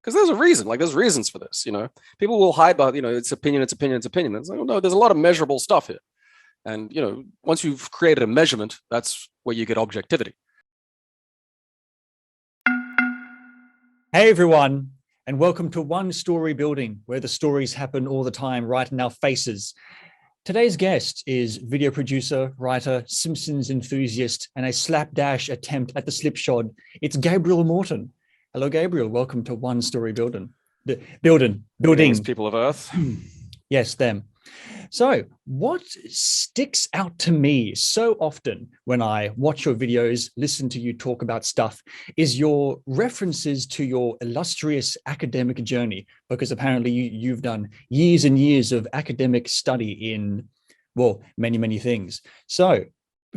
because there's a reason. Like there's reasons for this. People will hide behind it's opinion, it's opinion, it's opinion. It's like, oh, no, there's a lot of measurable stuff here. And once you've created a measurement, that's where you get objectivity. Hey everyone, and welcome to One Story Building, where the stories happen all the time right in our faces. Today's guest is video producer, writer, Simpsons enthusiast, and a slapdash attempt at the slipshod. It's Gabriel Morton. Hello, Gabriel. Welcome to One Story Building. Building. People of Earth. Yes, them. So what sticks out to me so often when I watch your videos, listen to you talk about stuff, is your references to your illustrious academic journey, because apparently you've done years and years of academic study in, well, many, many things. So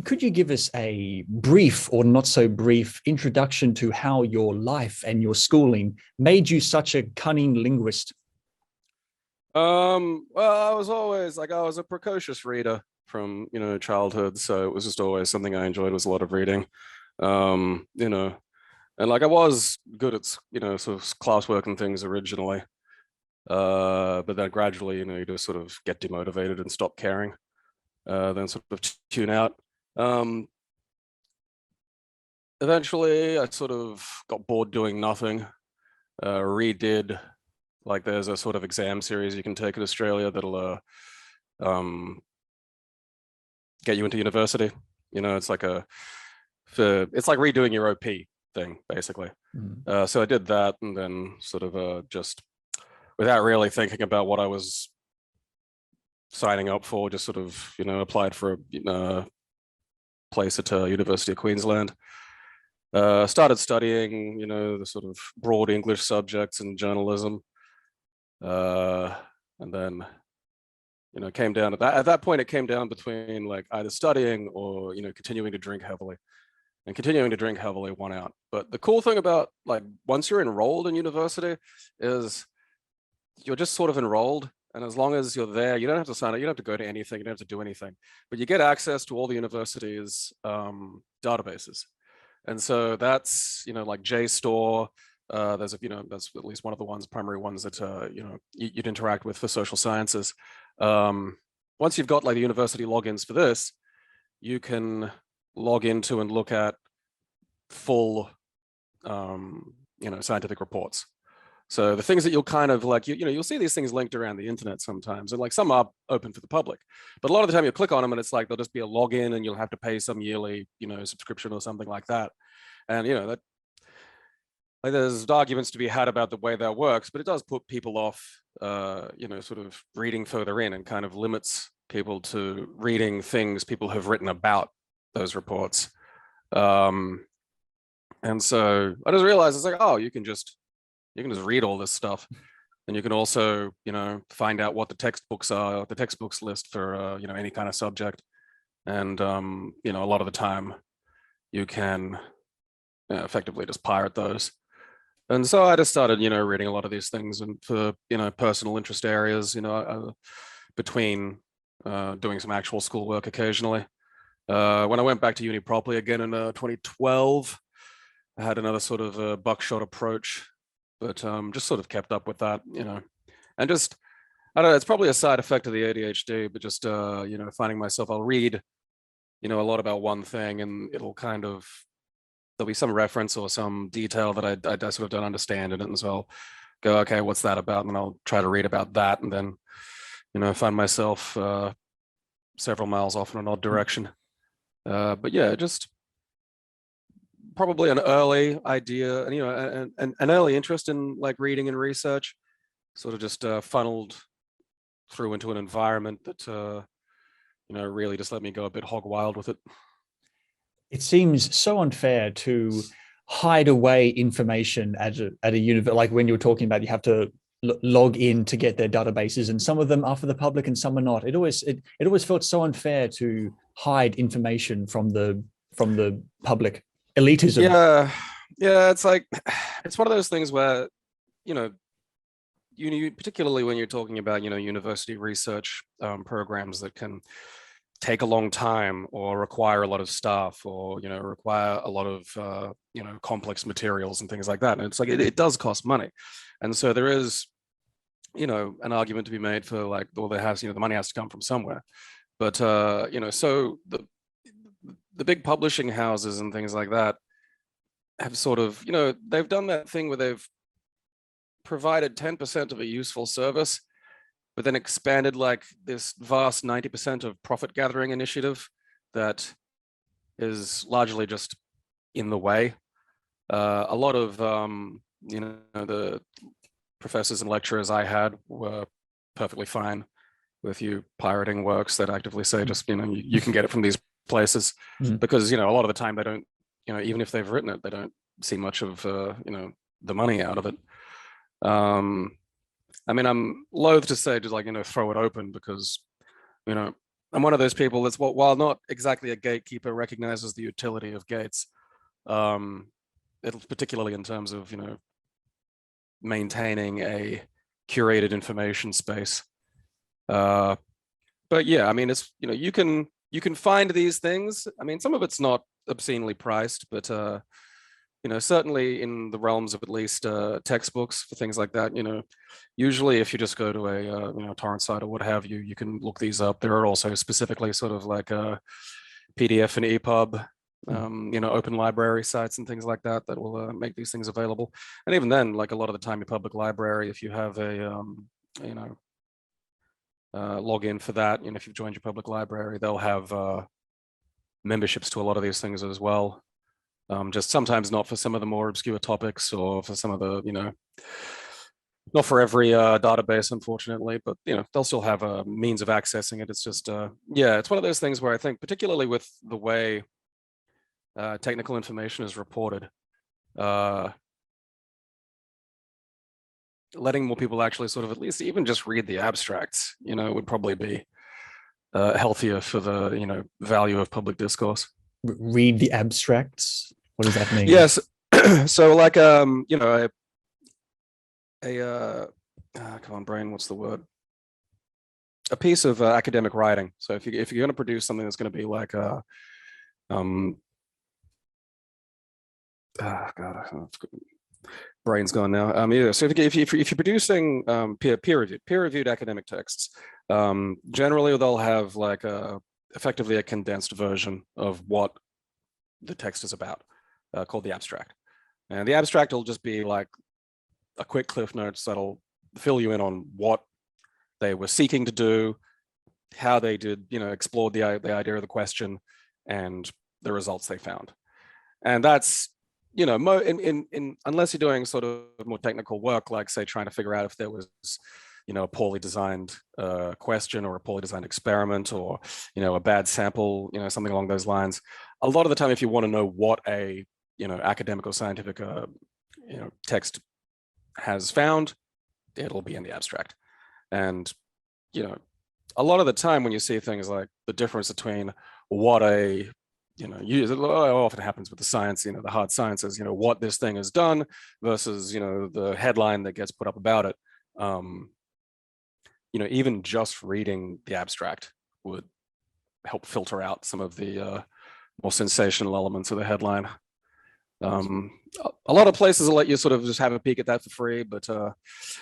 could you give us a brief or not so brief introduction to how your life and your schooling made you such a cunning linguist? Well, I was a precocious reader from, childhood. So it was just always something I enjoyed, was a lot of reading. And like I was good at, sort of classwork and things originally. But then gradually, you just sort of get demotivated and stop caring, then sort of tune out. Eventually I sort of got bored doing nothing, redid. Like there's a sort of exam series you can take in Australia that'll get you into university. It's like it's like redoing your OP thing, basically. So I did that, and then sort of just without really thinking about what I was signing up for, just sort of applied for a place at University of Queensland. Started studying the sort of broad English subjects and journalism. And then came down at that point. It came down between like either studying or continuing to drink heavily, and continuing to drink heavily won out. But the cool thing about, like, once you're enrolled in university is you're just sort of enrolled, and as long as you're there, you don't have to sign up, you don't have to go to anything, you don't have to do anything, but you get access to all the university's databases. And so that's like JSTOR. That's at least one of the primary ones that you'd interact with for social sciences. Once you've got like the university logins for this, you can log into and look at full scientific reports. So the things that you'll kind of like, you'll see these things linked around the internet sometimes, and like some are open for the public, but a lot of the time you click on them and it's like there'll just be a login and you'll have to pay some yearly subscription or something like that. And that, like, there's arguments to be had about the way that works, but it does put people off, sort of reading further in, and kind of limits people to reading things people have written about those reports. And so I just realized, it's like, oh, you can just read all this stuff, and you can also, find out what the textbooks are, the textbooks list for, any kind of subject. And, a lot of the time you can effectively just pirate those. And so I just started, reading a lot of these things, and for, personal interest areas, between doing some actual schoolwork occasionally. When I went back to uni properly again in 2012, I had another sort of buckshot approach, but just sort of kept up with that, and just, I don't know, it's probably a side effect of the ADHD, but just, finding myself, I'll read, a lot about one thing, and it'll kind of, there'll be some reference or some detail that I sort of don't understand in it, and so I'll go, okay, what's that about? And then I'll try to read about that, and then, find myself several miles off in an odd direction. But yeah, just probably an early idea, and an early interest in like reading and research, sort of just funneled through into an environment that really just let me go a bit hog wild with it. It seems so unfair to hide away information at a university. Like when you're talking about, you have to log in to get their databases, and some of them are for the public and some are not. It always felt so unfair to hide information from the public. Elitism. Yeah, it's like, it's one of those things where particularly when you're talking about university research programs that can take a long time or require a lot of staff, or require a lot of complex materials and things like that, and it's like it does cost money. And so there is, an argument to be made for like, well, there has, the money has to come from somewhere. But so the big publishing houses and things like that have sort of, they've done that thing where they've provided 10% of a useful service, but then expanded like this vast 90% of profit gathering initiative that is largely just in the way. A lot of, the professors and lecturers I had were perfectly fine with you pirating works that actively say just, you can get it from these places, because, a lot of the time they don't, even if they've written it, they don't see much of, the money out of it. I mean, I'm loath to say just like, throw it open, because, I'm one of those people that's, while not exactly a gatekeeper, recognizes the utility of gates, particularly in terms of, maintaining a curated information space. But yeah, I mean, it's, you can find these things. I mean, some of it's not obscenely priced, but certainly in the realms of at least textbooks for things like that, usually if you just go to a torrent site or what have you, you can look these up. There are also specifically sort of like PDF and EPUB, open library sites and things like that that will make these things available. And even then, like a lot of the time, your public library, if you have a login for that, and if you've joined your public library, they'll have memberships to a lot of these things as well. Just sometimes not for some of the more obscure topics, or for some of the, not for every database, unfortunately, but they'll still have a means of accessing it. It's just, yeah, it's one of those things where I think, particularly with the way technical information is reported, letting more people actually sort of at least even just read the abstracts, would probably be healthier for the, value of public discourse. Read the abstracts? What does that mean? Yes. So like, come on, brain, what's the word? A piece of academic writing. So if you're going to produce something that's going to be like God, brain's gone now. Yeah. So if you're producing peer-reviewed academic texts, generally they'll have like effectively a condensed version of what the text is about, called the abstract. And the abstract will just be like a quick cliff notes that'll fill you in on what they were seeking to do, how they did, explored the idea of the question, and the results they found. And that's, unless you're doing sort of more technical work, like say trying to figure out if there was, a poorly designed question, or a poorly designed experiment, or, a bad sample, something along those lines. A lot of the time, if you want to know what a, academic or scientific, text has found, it'll be in the abstract. And, a lot of the time when you see things like the difference between what a, it often happens with the science, the hard sciences, what this thing has done versus, the headline that gets put up about it. Even just reading the abstract would help filter out some of the more sensational elements of the headline. A lot of places will let you sort of just have a peek at that for free, but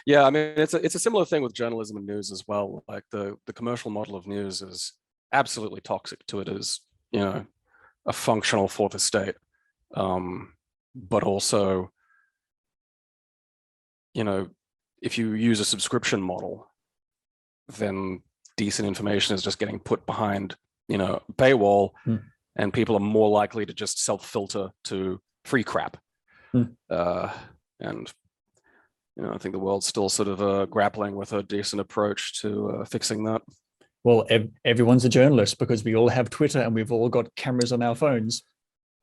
yeah, I mean, it's a similar thing with journalism and news as well. Like the commercial model of news is absolutely toxic to it as, a functional fourth estate, but also, if you use a subscription model, then decent information is just getting put behind, paywall, and people are more likely to just self-filter to free crap. And, I think the world's still sort of grappling with a decent approach to fixing that. Well, everyone's a journalist because we all have Twitter and we've all got cameras on our phones.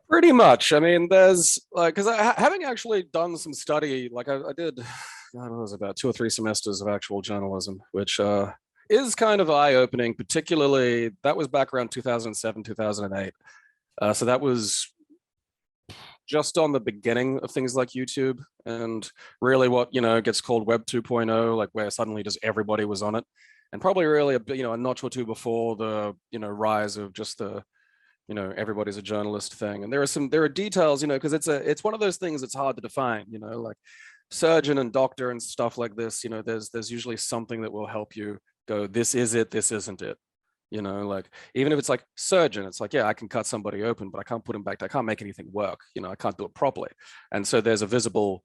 Pretty much. I mean, there's like, because having actually done some study, like I did, I don't know, it was about 2 or 3 semesters of actual journalism, which is kind of eye-opening, particularly that was back around 2007, 2008. So that was just on the beginning of things like YouTube, and really what, gets called Web 2.0, like where suddenly just everybody was on it. And probably really a notch or two before the, rise of just the, everybody's a journalist thing. And there are details, because it's one of those things that's hard to define, like surgeon and doctor and stuff like this, there's usually something that will help you go, this is it, this isn't it. Like even if it's like surgeon, it's like, yeah, I can cut somebody open, but I can't put him back. I can't make anything work. I can't do it properly. And so there's a visible,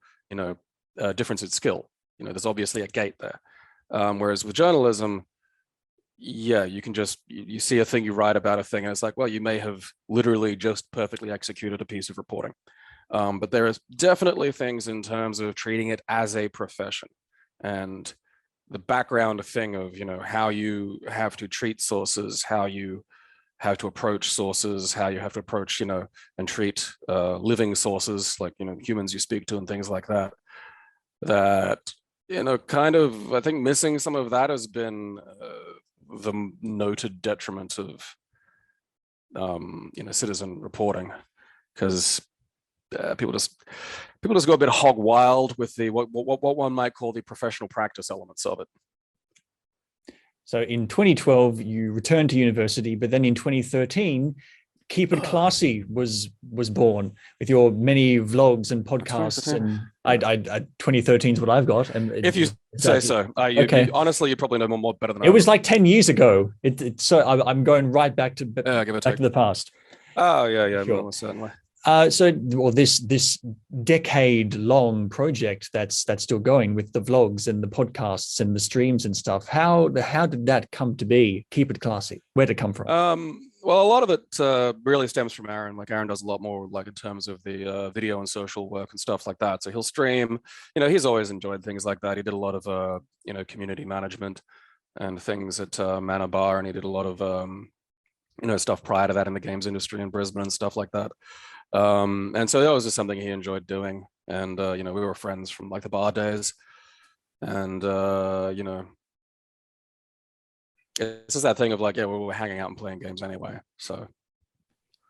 difference in skill. There's obviously a gate there. Whereas with journalism, yeah, you can just, you see a thing, you write about a thing, and it's like, well, you may have literally just perfectly executed a piece of reporting. But there is definitely things in terms of treating it as a profession, and the background thing of, how you have to treat sources, how you have to approach sources, how you have to approach, and treat living sources, like, humans you speak to and things like that. That, kind of, I think missing some of that has been the noted detriment of, citizen reporting, because people just go a bit hog wild with the what one might call the professional practice elements of it. So in 2012, you returned to university, but then in 2013, Keep It Classy was born with your many vlogs and podcasts. And 2013 is what I've got. And if you say so. Okay. Honestly, you probably know more better than I It was like 10 years ago. So I'm going right back to the past. Oh yeah, Sure. Almost certainly. This decade-long project that's still going with the vlogs and the podcasts and the streams and stuff. How did that come to be? Keep It Classy. Where'd it come from? Well, a lot of it really stems from Aaron. Like Aaron does a lot more, like in terms of the video and social work and stuff like that. So he'll stream. He's always enjoyed things like that. He did a lot of community management and things at Manor Bar, and he did a lot of stuff prior to that in the games industry in Brisbane and stuff like that. And so that was just something he enjoyed doing. And we were friends from like the bar days, and it's just that thing of like, yeah, we were hanging out and playing games anyway, so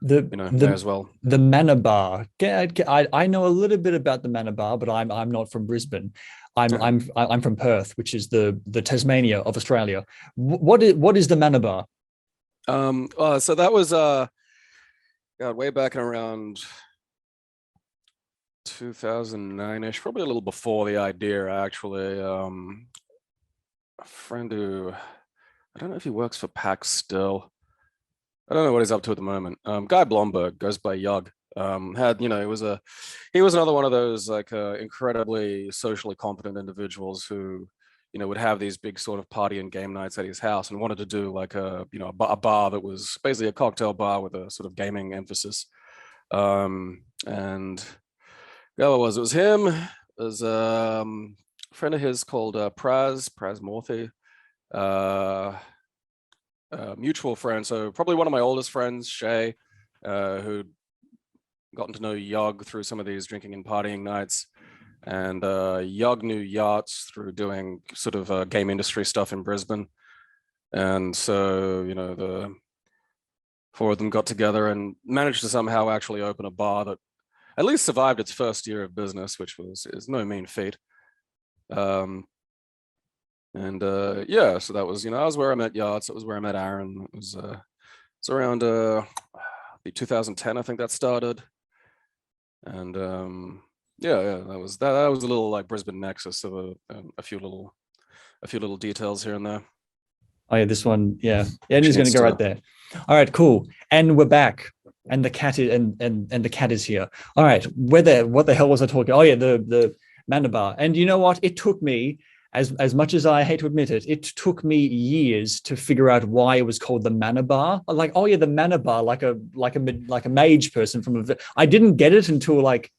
may as well. The Manor Bar. I know a little bit about the Manor Bar, but I'm not from Brisbane. I'm from Perth, which is the Tasmania of Australia. What is the Manor Bar? So that was way back in around 2009-ish, probably a little before the idea, actually. A friend who, I don't know if he works for PAX still. I don't know what he's up to at the moment. Guy Blomberg, goes by Yug. He was another one of those like incredibly socially competent individuals who, would have these big sort of party and game nights at his house, and wanted to do like a bar that was basically a cocktail bar with a sort of gaming emphasis. And yeah, it was him. It was a friend of his called Praz Morthy, mutual friend. So probably one of my oldest friends, Shay, who'd gotten to know Yug through some of these drinking and partying nights. And Yug knew Yachts through doing sort of game industry stuff in Brisbane. And so, the four of them got together and managed to somehow actually open a bar that at least survived its first year of business, which is no mean feat. Yeah, so that was, that was where I met Yachts. It was where I met Aaron. It was around 2010, I think that started. And yeah, that was a little like Brisbane nexus of a few little details here and there. Oh yeah, this one, yeah, he's going to go right there. All right, cool. And we're back, and the cat is and the cat is here. All right, what the hell was I talking? Oh yeah, the Manor Bar. And you know what? It took me, as much as I hate to admit it, it took me years to figure out why it was called the Manor Bar. Like, oh yeah, the Manor Bar, like a mage person from I didn't get it until like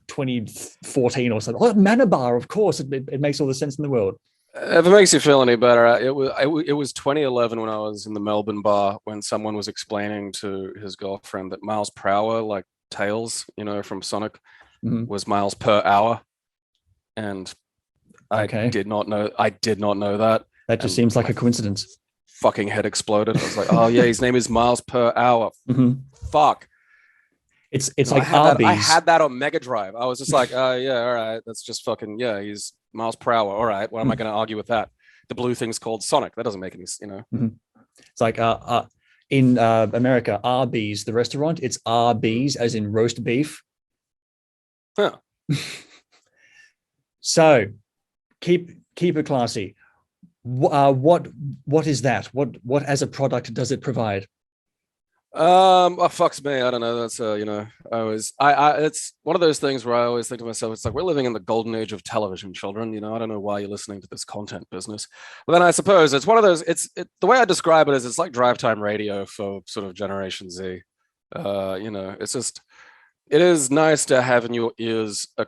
2014 or something. Oh, Manor Bar, of course, it makes all the sense in the world. If it makes you feel any better, it was 2011 when I was in the Melbourne bar, when someone was explaining to his girlfriend that miles per hour, like Tails, from Sonic, was miles per hour, and I did not know that. That just seems like a coincidence. Fucking head exploded. I was like, oh yeah, his name is miles per hour. Fuck. It's like Arby's. I had that on Mega Drive. I was just like, yeah, all right, that's just fucking, yeah, he's miles per hour. All right, what am I going to argue with that? The blue thing's called Sonic. That doesn't make any, It's like in America, Arby's, the restaurant, it's Arby's as in roast beef. Huh. So keep it classy. What is that? What as a product does it provide? Oh, fucks me. I don't know. That's it's one of those things where I always think to myself, it's like we're living in the golden age of television, children. I don't know why you're listening to this content business, but then I suppose it's one of those. The way I describe it is it's like drive time radio for sort of Generation Z. It's just it is nice to have in your ears a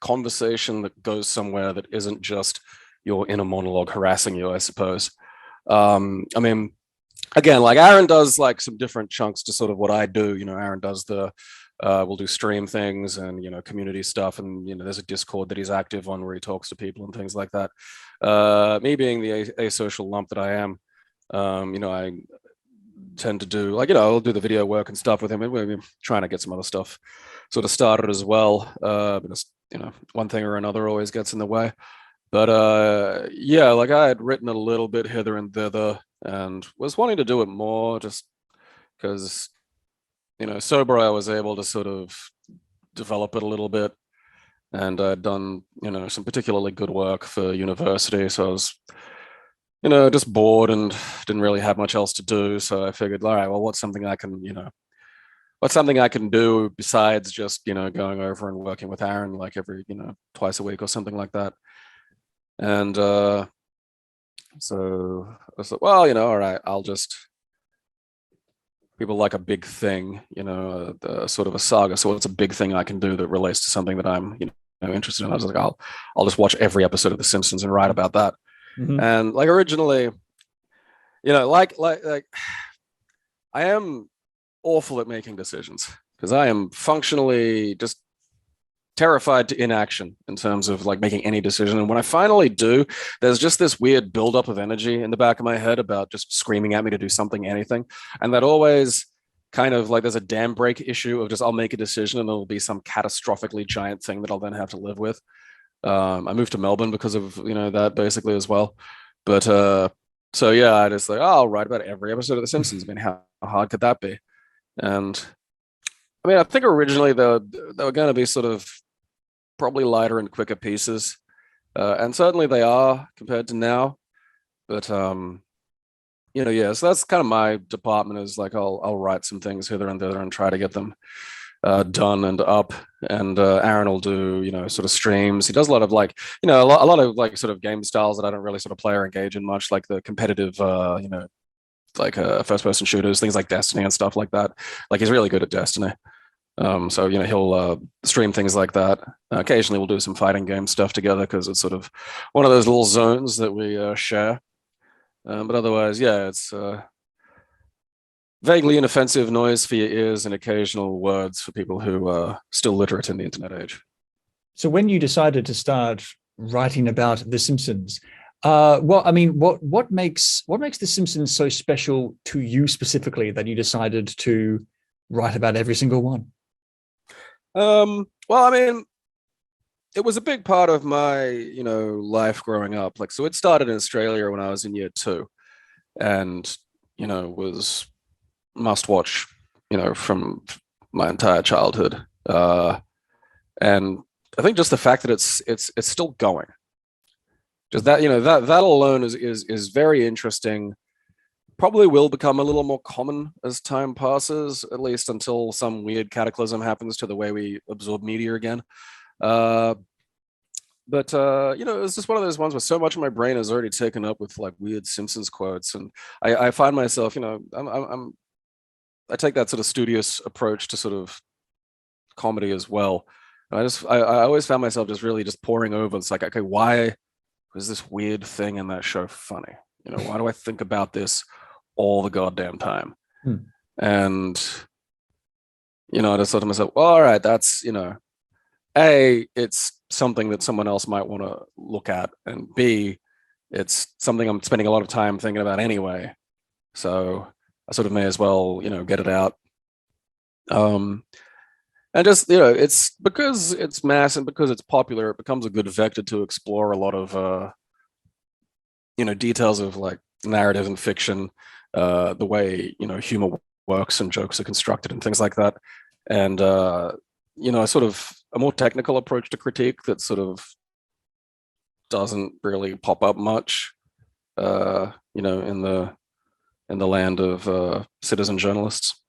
conversation that goes somewhere that isn't just your inner monologue harassing you, I suppose. I mean, again, like Aaron does like some different chunks to sort of what I do. Aaron does we'll do stream things and community stuff, and there's a Discord that he's active on where he talks to people and things like that. Me being the asocial lump that I am, I tend to do I'll do the video work and stuff with him, and we're trying to get some other stuff sort of started as well. But it's, one thing or another always gets in the way. But yeah, like I had written a little bit hither and thither and was wanting to do it more just because, sober, I was able to sort of develop it a little bit. And I'd done, some particularly good work for university. So I was, just bored and didn't really have much else to do. So I figured, all right, well, what's something I can do besides just, going over and working with Aaron like every, twice a week or something like that. And so I was like, well, all right, people like a big thing, sort of a saga. So what's a big thing I can do that relates to something that I'm, interested in? I was like, I'll just watch every episode of The Simpsons and write about that. Mm-hmm. And like originally, like I am awful at making decisions because I am functionally just terrified to inaction in terms of like making any decision. And when I finally do, there's just this weird buildup of energy in the back of my head about just screaming at me to do something, anything. And that always kind of like there's a dam break issue of just I'll make a decision and it'll be some catastrophically giant thing that I'll then have to live with. I moved to Melbourne because of that basically as well. But so yeah, I just like, I'll write about every episode of The Simpsons. I mean, how hard could that be? And I mean, I think originally they were going to be sort of probably lighter and quicker pieces, and certainly they are compared to now. But yeah, so that's kind of my department, is like I'll write some things hither and thither and try to get them done and up. And Aaron will do sort of streams. He does a lot of like a lot of like sort of game styles that I don't really sort of play or engage in much, like the competitive like first person shooters, things like Destiny and stuff like that. Like he's really good at Destiny. So he'll stream things like that. Occasionally we'll do some fighting game stuff together because it's sort of one of those little zones that we share. But otherwise, yeah, it's vaguely inoffensive noise for your ears and occasional words for people who are still literate in the internet age. So when you decided to start writing about The Simpsons, what makes The Simpsons so special to you specifically that you decided to write about every single one? Well, I mean, it was a big part of my, life growing up. Like, so it started in Australia when I was in year 2 and, was must watch, from my entire childhood. And I think just the fact that it's still going, just that, that alone is very interesting. Probably will become a little more common as time passes, at least until some weird cataclysm happens to the way we absorb media again. But it was just one of those ones where so much of my brain is already taken up with like weird Simpsons quotes, and I find myself, I take that sort of studious approach to sort of comedy as well. And I always found myself just really just poring over. It's like, okay, why was this weird thing in that show funny? Why do I think about this all the goddamn time? And I just thought to myself, well, all right, that's it's something that someone else might want to look at, and B, it's something I'm spending a lot of time thinking about anyway, so I sort of may as well get it out. And just it's because it's mass and because it's popular, it becomes a good vector to explore a lot of details of like narrative and fiction, the way humor works and jokes are constructed and things like that. And sort of a more technical approach to critique that sort of doesn't really pop up much, you know, in the land of citizen journalists.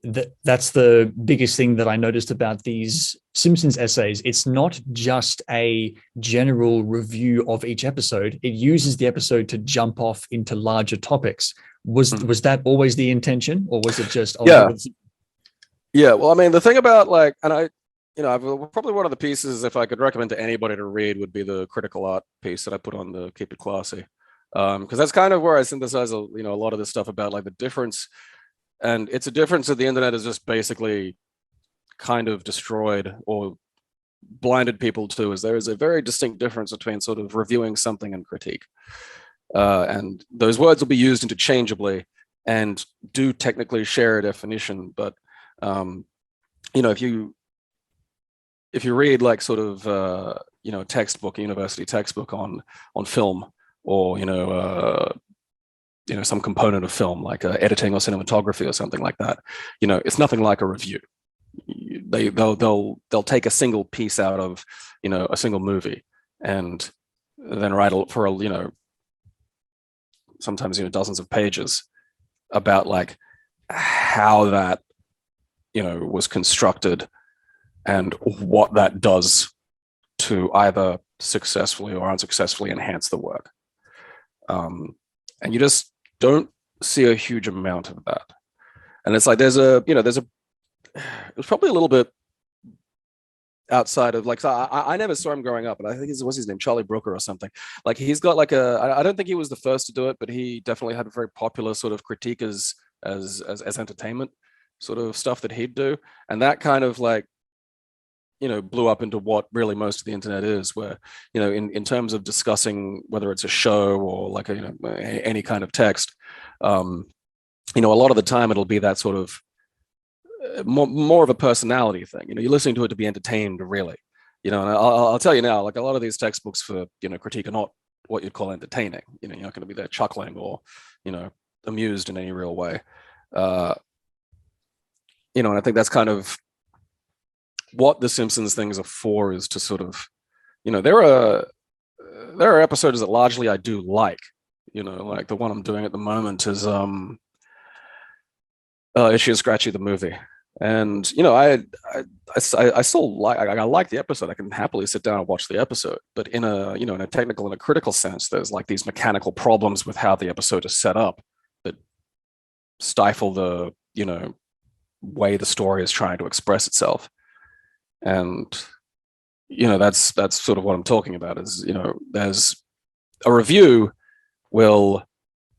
That's the biggest thing that I noticed about these Simpsons essays. It's not just a general review of each episode. It uses the episode to jump off into larger topics. Was that always the intention, or was it just yeah? Yeah, well, I mean, the thing about like, and I, you know, I've probably one of the pieces, if I could recommend to anybody to read, would be the critical art piece that I put on the Keep It Classy, because that's kind of where I synthesize, you know, a lot of this stuff about like the difference, and it's a difference that the internet is just basically kind of destroyed or blinded people to, is there is a very distinct difference between sort of reviewing something and critique, and those words will be used interchangeably and do technically share a definition, but you know, if you read like sort of you know, textbook, university textbook on film, or you know, some component of film like editing or cinematography or something like that, you know, it's nothing like a review. They'll take a single piece out of, you know, a single movie, and then write for a, you know, sometimes, you know, dozens of pages about like how that, you know, was constructed and what that does to either successfully or unsuccessfully enhance the work. And you just don't see a huge amount of that. And it's like, it was probably a little bit outside of like, so I never saw him growing up, and I think what's his name, Charlie Brooker or something. Like he's got like I don't think he was the first to do it, but he definitely had a very popular sort of critique as entertainment sort of stuff that he'd do, and that kind of like, you know, blew up into what really most of the internet is, where, you know, in terms of discussing whether it's a show or like a, you know, any kind of text, you know, a lot of the time it'll be that sort of more of a personality thing. You know, you're listening to it to be entertained, really. You know, and I'll tell you now, like a lot of these textbooks for, you know, critique are not what you'd call entertaining. You know, you're not going to be there chuckling or, you know, amused in any real way. You know, and I think that's kind of what the Simpsons things are for, is to sort of, you know, there are episodes that largely I do like. You know, like the one I'm doing at the moment is Itchy and Scratchy the movie, and you know, I still like, I like the episode. I can happily sit down and watch the episode, but in a, you know, in a technical and a critical sense, there's like these mechanical problems with how the episode is set up that stifle the, you know, way the story is trying to express itself. And you know, that's sort of what I'm talking about, is, you know, there's a review will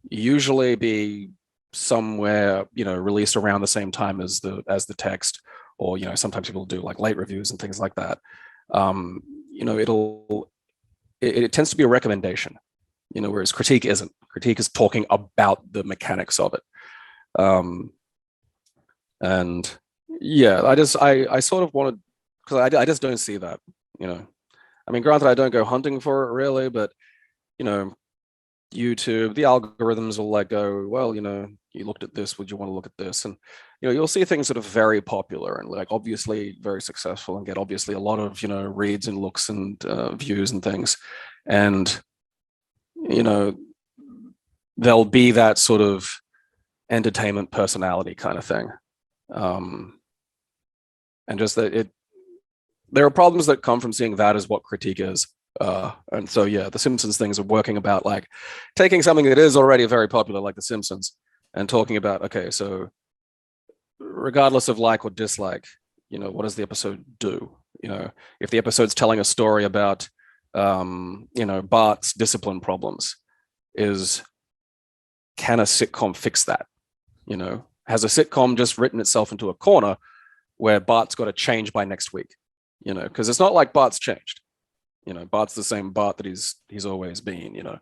usually be somewhere, you know, released around the same time as the text, or, you know, sometimes people do like late reviews and things like that. You know, it tends to be a recommendation, you know, whereas critique isn't. Critique is talking about the mechanics of it. And yeah, I sort of wanted, because I just don't see that, you know. I mean, granted, I don't go hunting for it really, but, you know, YouTube, the algorithms will like go, well, you know, you looked at this, would you want to look at this? And, you know, you'll see things that are very popular and like obviously very successful and get obviously a lot of, you know, reads and looks and views and things. And, you know, there'll be that sort of entertainment personality kind of thing. And just that there are problems that come from seeing that as what critique is. And so, yeah, the Simpsons things are working about like taking something that is already very popular, like the Simpsons, and talking about, okay, so regardless of like or dislike, you know, what does the episode do? You know, if the episode's telling a story about, you know, Bart's discipline problems, can a sitcom fix that? You know, has a sitcom just written itself into a corner where Bart's got to change by next week? You know, because it's not like Bart's changed. You know, Bart's the same Bart that he's always been, you know,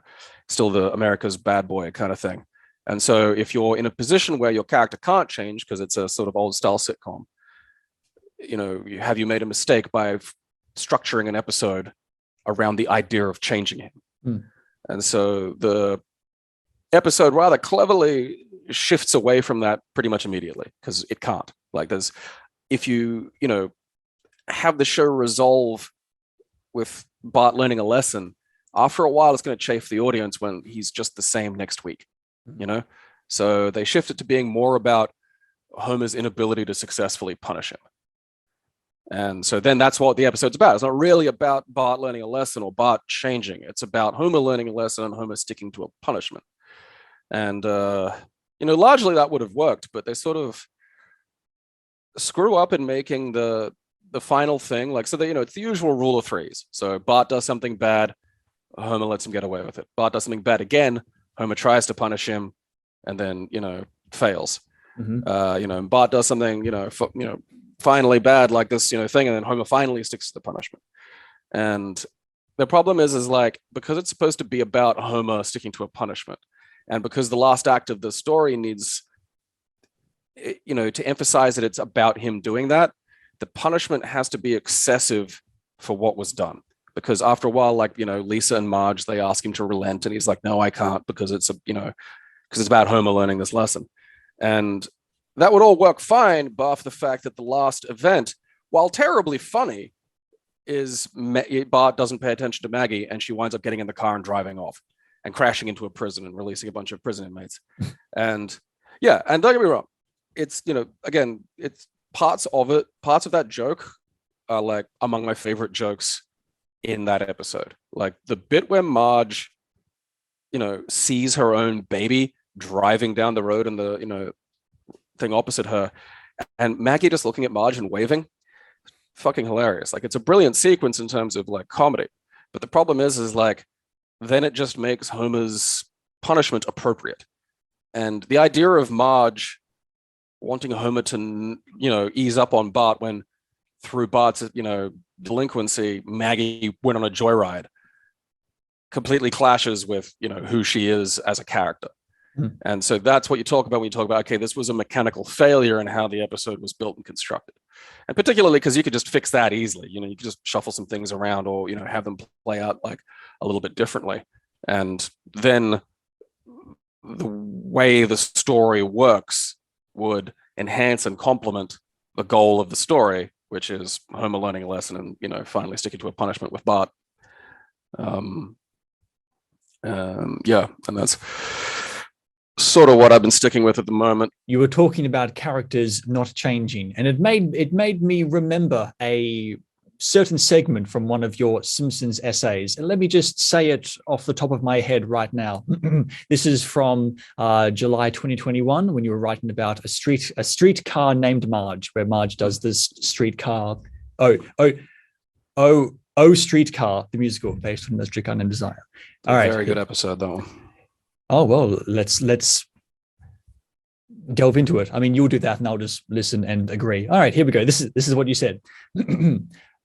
still the America's bad boy kind of thing. And so if you're in a position where your character can't change because it's a sort of old style sitcom, you know, have you made a mistake by structuring an episode around the idea of changing him? Mm. And so the episode rather cleverly shifts away from that pretty much immediately, because it can't. Like if you know, have the show resolve with Bart learning a lesson after a while, it's going to chafe the audience when he's just the same next week, you know? So they shift it to being more about Homer's inability to successfully punish him. And so then that's what the episode's about. It's not really about Bart learning a lesson or Bart changing. It's about Homer learning a lesson and Homer sticking to a punishment. And, largely that would have worked, but they sort of screw up in making the final thing. Like, so that, it's the usual rule of threes. So Bart does something bad, Homer lets him get away with it. Bart does something bad again, Homer tries to punish him and then, fails. Bart does something, finally bad like this, thing, and then Homer finally sticks to the punishment. And the problem is like, because it's supposed to be about Homer sticking to a punishment, and because the last act of the story needs, to emphasize that it's about him doing that, the punishment has to be excessive for what was done. Because after a while, like, Lisa and Marge, they ask him to relent, and he's like, no, I can't, because it's because it's about Homer learning this lesson. And that would all work fine, but for the fact that the last event, while terribly funny, is Bart doesn't pay attention to Maggie, and she winds up getting in the car and driving off and crashing into a prison and releasing a bunch of prison inmates. And yeah, and don't get me wrong, it's, again, it's parts of that joke are like among my favorite jokes in that episode. Like the bit where Marge, sees her own baby driving down the road and the, thing opposite her, and Maggie just looking at Marge and waving, fucking hilarious. Like, it's a brilliant sequence in terms of like comedy, but the problem is like, then it just makes Homer's punishment appropriate. And the idea of Marge wanting Homer to, ease up on Bart when through Bart's, delinquency, Maggie went on a joyride, completely clashes with, who she is as a character. And so that's what you talk about when you talk about, okay, this was a mechanical failure in how the episode was built and constructed. And particularly because you could just fix that easily. You could just shuffle some things around or, have them play out like a little bit differently. And then the way the story works would enhance and complement the goal of the story, which is Homer learning a lesson and, finally sticking to a punishment with Bart. And that's sort of what I've been sticking with at the moment. You were talking about characters not changing, and it made me remember a certain segment from one of your Simpsons essays. And let me just say it off the top of my head right now. This is from July 2021, when you were writing about a streetcar named Marge, where Marge does this streetcar. Streetcar, the musical based on the Streetcar Named Desire. All right, very good episode, that one. Oh, well, let's delve into it. I mean, you'll do that and I'll just listen and agree. All right, here we go. This is what you said.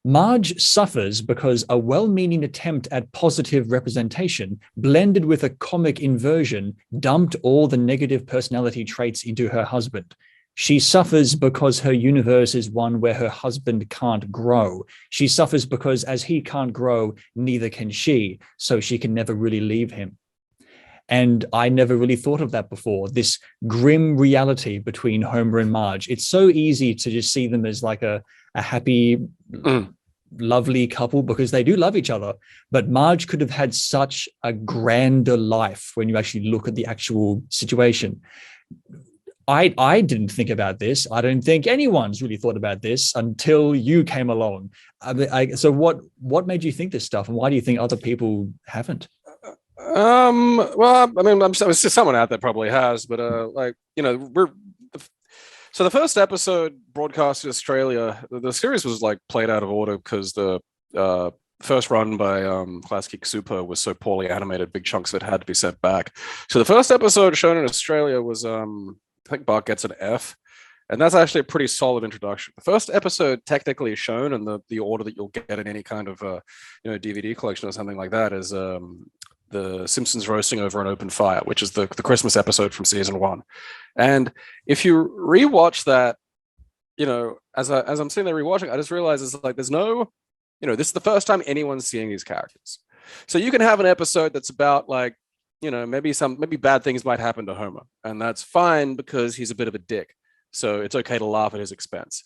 Marge suffers because a well-meaning attempt at positive representation blended with a comic inversion dumped all the negative personality traits into her husband. She suffers because her universe is one where her husband can't grow. She suffers because as he can't grow, neither can she, so she can never really leave him. And I never really thought of that before, this grim reality between Homer and Marge. It's so easy to just see them as like a happy, lovely couple because they do love each other. But Marge could have had such a grander life when you actually look at the actual situation. I didn't think about this. I don't think anyone's really thought about this until you came along. So what made you think this stuff, and why do you think other people haven't? Well, I mean, I'm sure someone out there probably has, but so the first episode broadcast in Australia, the series was like played out of order because the first run by Class Kick Super was so poorly animated, big chunks of it had to be set back. So the first episode shown in Australia was I think Bart gets an F, and that's actually a pretty solid introduction. The first episode technically shown, and the order that you'll get in any kind of DVD collection or something like that is the Simpsons roasting over an open fire, which is the Christmas episode from season 1. And if you rewatch that, as I'm sitting there rewatching, I just realized it's like there's no, this is the first time anyone's seeing these characters. So you can have an episode that's about like, maybe bad things might happen to Homer, and that's fine because he's a bit of a dick. So it's okay to laugh at his expense.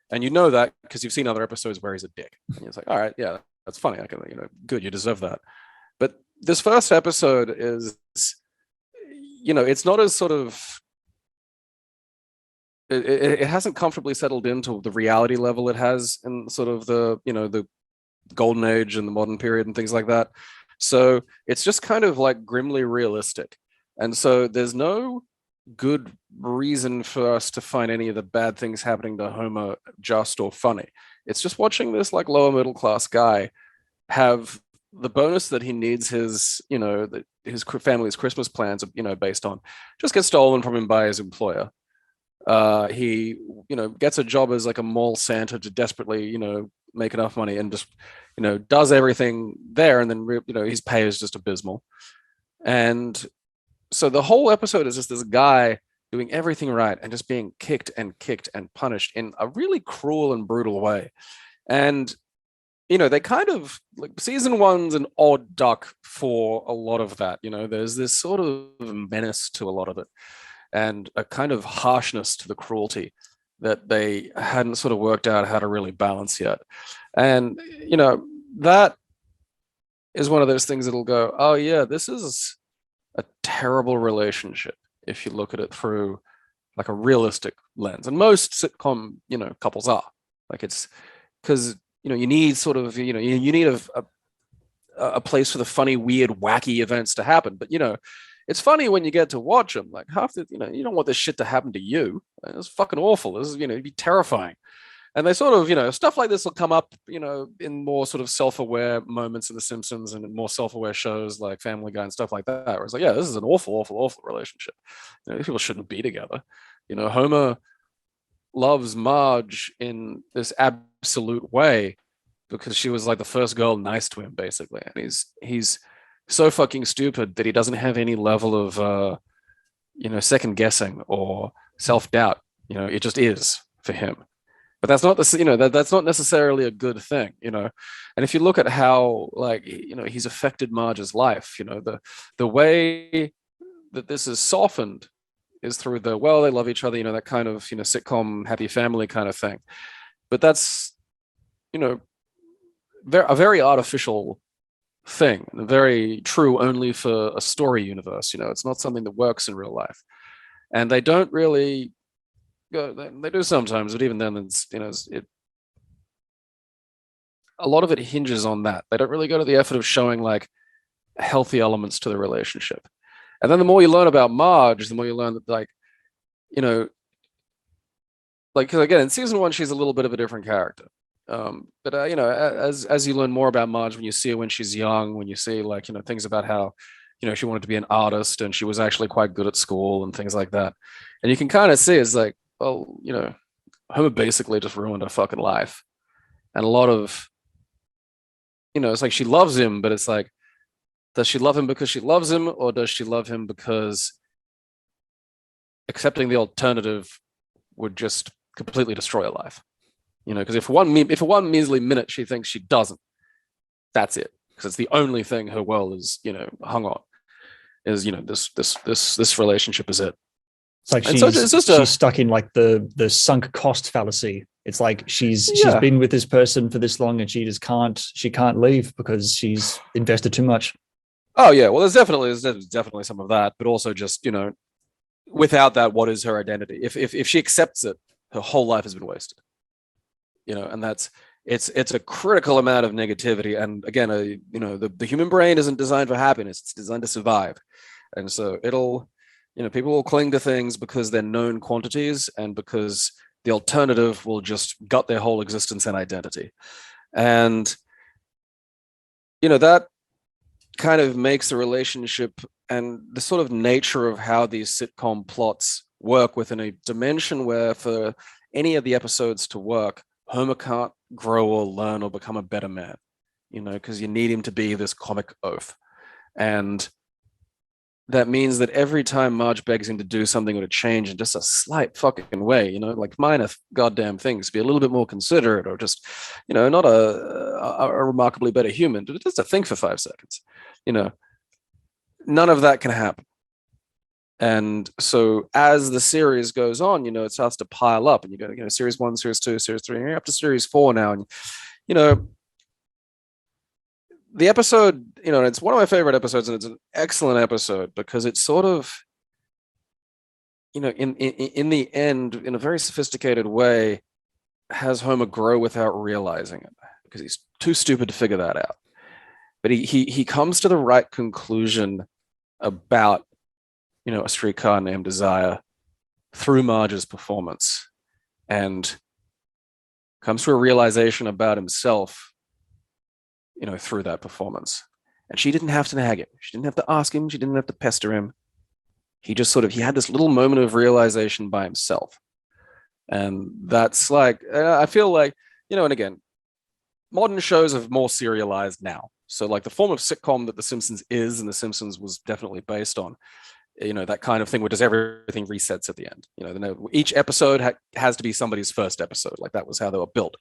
And that because you've seen other episodes where he's a dick. And it's like, all right, yeah, that's funny. I can, good, you deserve that. But this first episode is, it's not as sort of, it hasn't comfortably settled into the reality level it has in sort of the golden age and the modern period and things like that. So it's just kind of like grimly realistic. And so there's no good reason for us to find any of the bad things happening to Homer just or funny. It's just watching this like lower middle class guy have the bonus that he needs his, his family's Christmas plans, based on, just get stolen from him by his employer. He, gets a job as like a mall Santa to desperately, make enough money, and just, does everything there. And then, his pay is just abysmal. And so the whole episode is just this guy doing everything right and just being kicked and punished in a really cruel and brutal way. And, they kind of like, season one's an odd duck for a lot of that. There's this sort of menace to a lot of it, and a kind of harshness to the cruelty that they hadn't sort of worked out how to really balance yet. And, that is one of those things that'll go, oh yeah, this is a terrible relationship if you look at it through like a realistic lens. And most sitcom, couples are. Like, it's because, you need sort of, you need a place for the funny, weird, wacky events to happen. But, it's funny when you get to watch them. Like, half the, you don't want this shit to happen to you. It's fucking awful. This is, it'd be terrifying. And they sort of, stuff like this will come up, in more sort of self-aware moments in The Simpsons and more self-aware shows like Family Guy and stuff like that. Where it's like, yeah, this is an awful, awful, awful relationship. People shouldn't be together. Homer loves Marge in this absolute way because she was like the first girl nice to him, basically. And he's so fucking stupid that he doesn't have any level of second guessing or self-doubt. It just is for him. But that's not that's not necessarily a good thing. And if you look at how, like, he's affected Marge's life, the way that this is softened is through they love each other, that kind of sitcom happy family kind of thing. But that's a very artificial thing, very true only for a story universe. It's not something that works in real life. And they don't really go, they do sometimes, but even then, it's a lot of it hinges on that. They don't really go to the effort of showing like healthy elements to the relationship. And then the more you learn about Marge, the more you learn that, like, because again, in season one, she's a little bit of a different character. But as you learn more about Marge, when you see her when she's young, when you see like, things about how, she wanted to be an artist and she was actually quite good at school and things like that. And you can kind of see it's like, well, Homer basically just ruined her fucking life. And a lot of, it's like she loves him, but it's like, does she love him because she loves him, or does she love him because accepting the alternative would just completely destroy her life? Because if for one measly minute she thinks she doesn't, that's it. Because it's the only thing her world is, hung on. Is this relationship is it. It's like she's stuck in like the sunk cost fallacy. It's like she's been with this person for this long and she can't leave because she's invested too much. Oh yeah, well there's definitely some of that, but also just, without that, what is her identity? If she accepts it, her whole life has been wasted. And that's it's a critical amount of negativity. And again, the human brain isn't designed for happiness; it's designed to survive. And so it'll, people will cling to things because they're known quantities and because the alternative will just gut their whole existence and identity. And that kind of makes the relationship and the sort of nature of how these sitcom plots work within a dimension where for any of the episodes to work, Homer can't grow or learn or become a better man, because you need him to be this comic oaf. And that means that every time Marge begs him to do something or to change in just a slight fucking way, like minor goddamn things, be a little bit more considerate, or just, not a remarkably better human, just to think for 5 seconds, none of that can happen. And so as the series goes on, it starts to pile up, and you go, series 1, series 2, series 3, and you're up to series 4 now. And, the episode, it's one of my favorite episodes, and it's an excellent episode because it's sort of, in the end, in a very sophisticated way, has Homer grow without realizing it because he's too stupid to figure that out. But he comes to the right conclusion about, A Streetcar Named Desire through Marge's performance, and comes to a realization about himself, through that performance. And she didn't have to nag him. She didn't have to ask him. She didn't have to pester him. He just he had this little moment of realization by himself. And that's like, I feel like, and again, modern shows are more serialized now. So like the form of sitcom that The Simpsons is, and The Simpsons was definitely based on, that kind of thing where does everything resets at the end. Each episode has to be somebody's first episode. Like that was how they were built.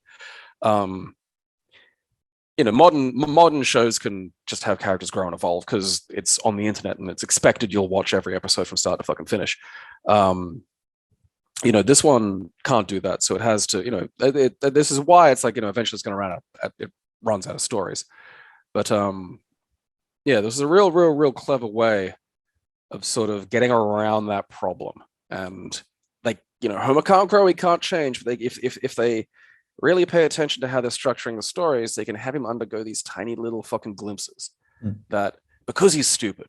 Modern shows can just have characters grow and evolve because it's on the internet and it's expected you'll watch every episode from start to fucking finish. This one can't do that, so it has to. This is why it's like eventually it's going to run out. It runs out of stories, but this is a real clever way of sort of getting around that problem. And like Homer can't grow, he can't change. But if they really pay attention to how they're structuring the stories, they can have him undergo these tiny little fucking glimpses that because he's stupid,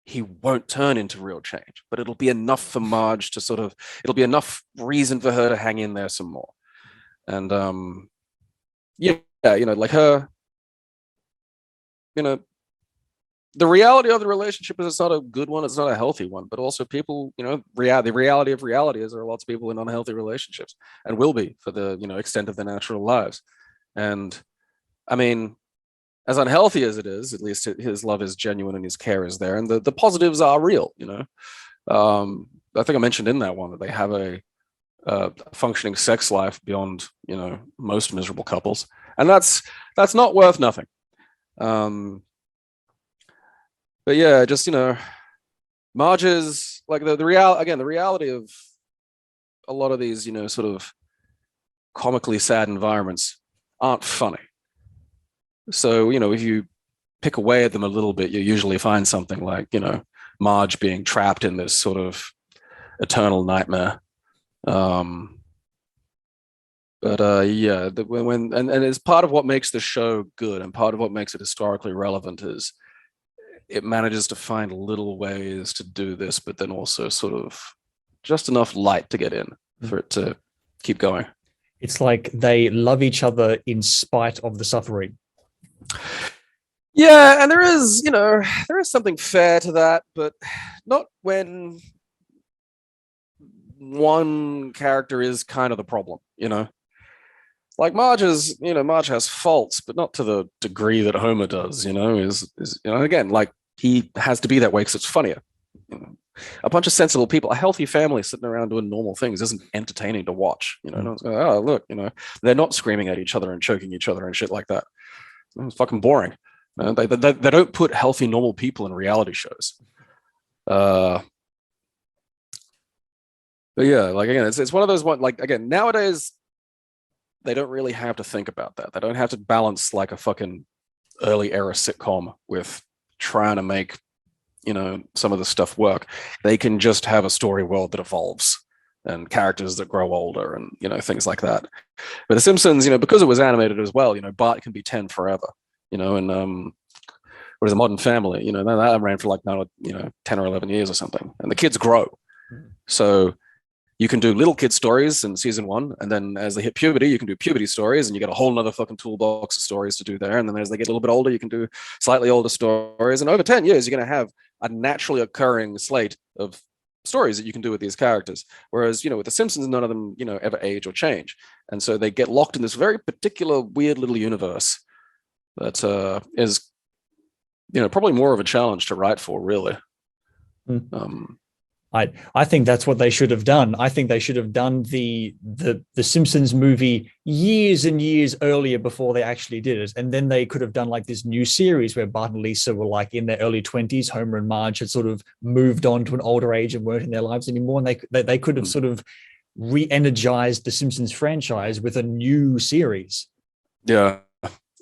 he won't turn into real change, but it'll be enough for Marge to it'll be enough reason for her to hang in there some more. And like her, the reality of the relationship is it's not a good one, it's not a healthy one, but also people, the reality of reality is there are lots of people in unhealthy relationships and will be for the, extent of their natural lives. And I mean, as unhealthy as it is, at least his love is genuine and his care is there. And the positives are real, I think I mentioned in that one that they have a functioning sex life beyond, most miserable couples. And that's not worth nothing. But yeah, just, Marge's like the reality of a lot of these, sort of comically sad environments aren't funny. So, if you pick away at them a little bit, you usually find something like, Marge being trapped in this sort of eternal nightmare. When it's part of what makes the show good and part of what makes it historically relevant is it manages to find little ways to do this, but then also sort of just enough light to get in for it to keep going. It's like they love each other in spite of the suffering. Yeah, and there is something fair to that, but not when one character is kind of the problem, Like Marge has faults, but not to the degree that Homer does, again, like he has to be that way because it's funnier. A bunch of sensible people, a healthy family sitting around doing normal things isn't entertaining to watch. Oh, look, they're not screaming at each other and choking each other and shit like that. It's fucking boring. They don't put healthy, normal people in reality shows. But yeah, like again, it's one of those like again, nowadays they don't really have to think about that. They don't have to balance like a fucking early era sitcom with trying to make, some of the stuff work. They can just have a story world that evolves and characters that grow older and, things like that. But The Simpsons, because it was animated as well, Bart can be 10 forever, and what is a Modern Family, that ran for like, 10 or 11 years or something. And the kids grow. So you can do little kid stories in season 1, and then as they hit puberty, you can do puberty stories, and you get a whole nother fucking toolbox of stories to do there. And then as they get a little bit older, you can do slightly older stories. And over 10 years, you're going to have a naturally occurring slate of stories that you can do with these characters. Whereas, with The Simpsons, none of them, ever age or change. And so they get locked in this very particular weird little universe that is, probably more of a challenge to write for, really. I think that's what they should have done. I think they should have done the Simpsons movie years and years earlier before they actually did it. And then they could have done like this new series where Bart and Lisa were like in their early 20s. Homer and Marge had sort of moved on to an older age and weren't in their lives anymore. And they could have sort of re-energized the Simpsons franchise with a new series. Yeah.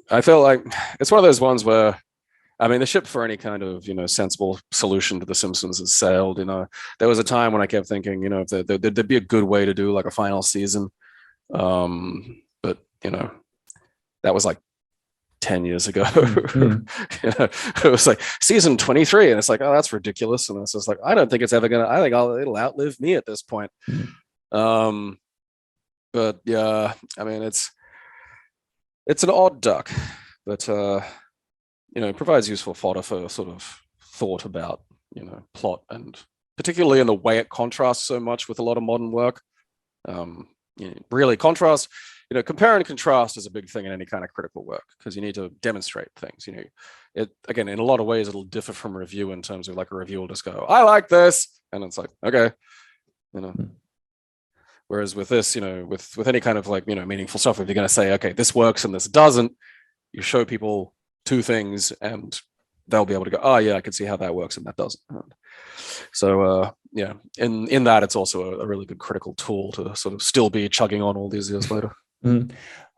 I feel like it's one of those ones where, I mean, the ship for any kind of, sensible solution to The Simpsons has sailed. There was a time when I kept thinking, if there'd be a good way to do like a final season. But that was like 10 years ago. It was like season 23, and it's like, oh, that's ridiculous. And it's just like, I don't think it's ever gonna. I think it'll outlive me at this point. Um, but yeah, I mean, it's an odd duck, but it provides useful fodder for sort of thought about plot, and particularly in the way it contrasts so much with a lot of modern work. Really contrast. Compare and contrast is a big thing in any kind of critical work, because you need to demonstrate things. It again, in a lot of ways, it'll differ from review in terms of like a review will just go, I like this, and it's like, okay, Whereas with this, with any kind of like, meaningful stuff, if you're going to say, okay, this works and this doesn't, you show people two things and they'll be able to go, oh yeah, I can see how that works and that doesn't. So yeah, in that, it's also a really good critical tool to sort of still be chugging on all these years later. All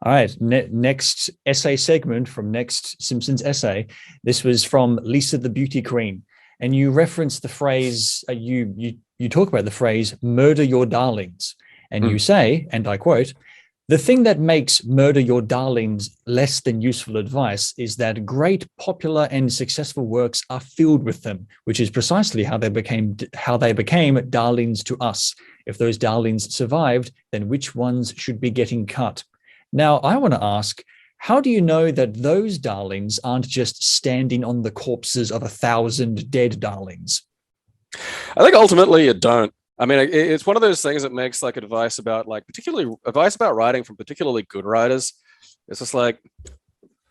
right, next essay segment from Next Simpsons Essay. This was from Lisa the Beauty Queen, and you reference the phrase, you talk about the phrase, murder your darlings. And you say, and I quote, the thing that makes murder your darlings less than useful advice is that great, popular, and successful works are filled with them, which is precisely how they became darlings to us. If those darlings survived, then which ones should be getting cut? Now, I want to ask, how do you know that those darlings aren't just standing on the corpses of 1,000 dead darlings? I think ultimately you don't. I mean, it's one of those things that makes like advice about writing from particularly good writers. It's just like,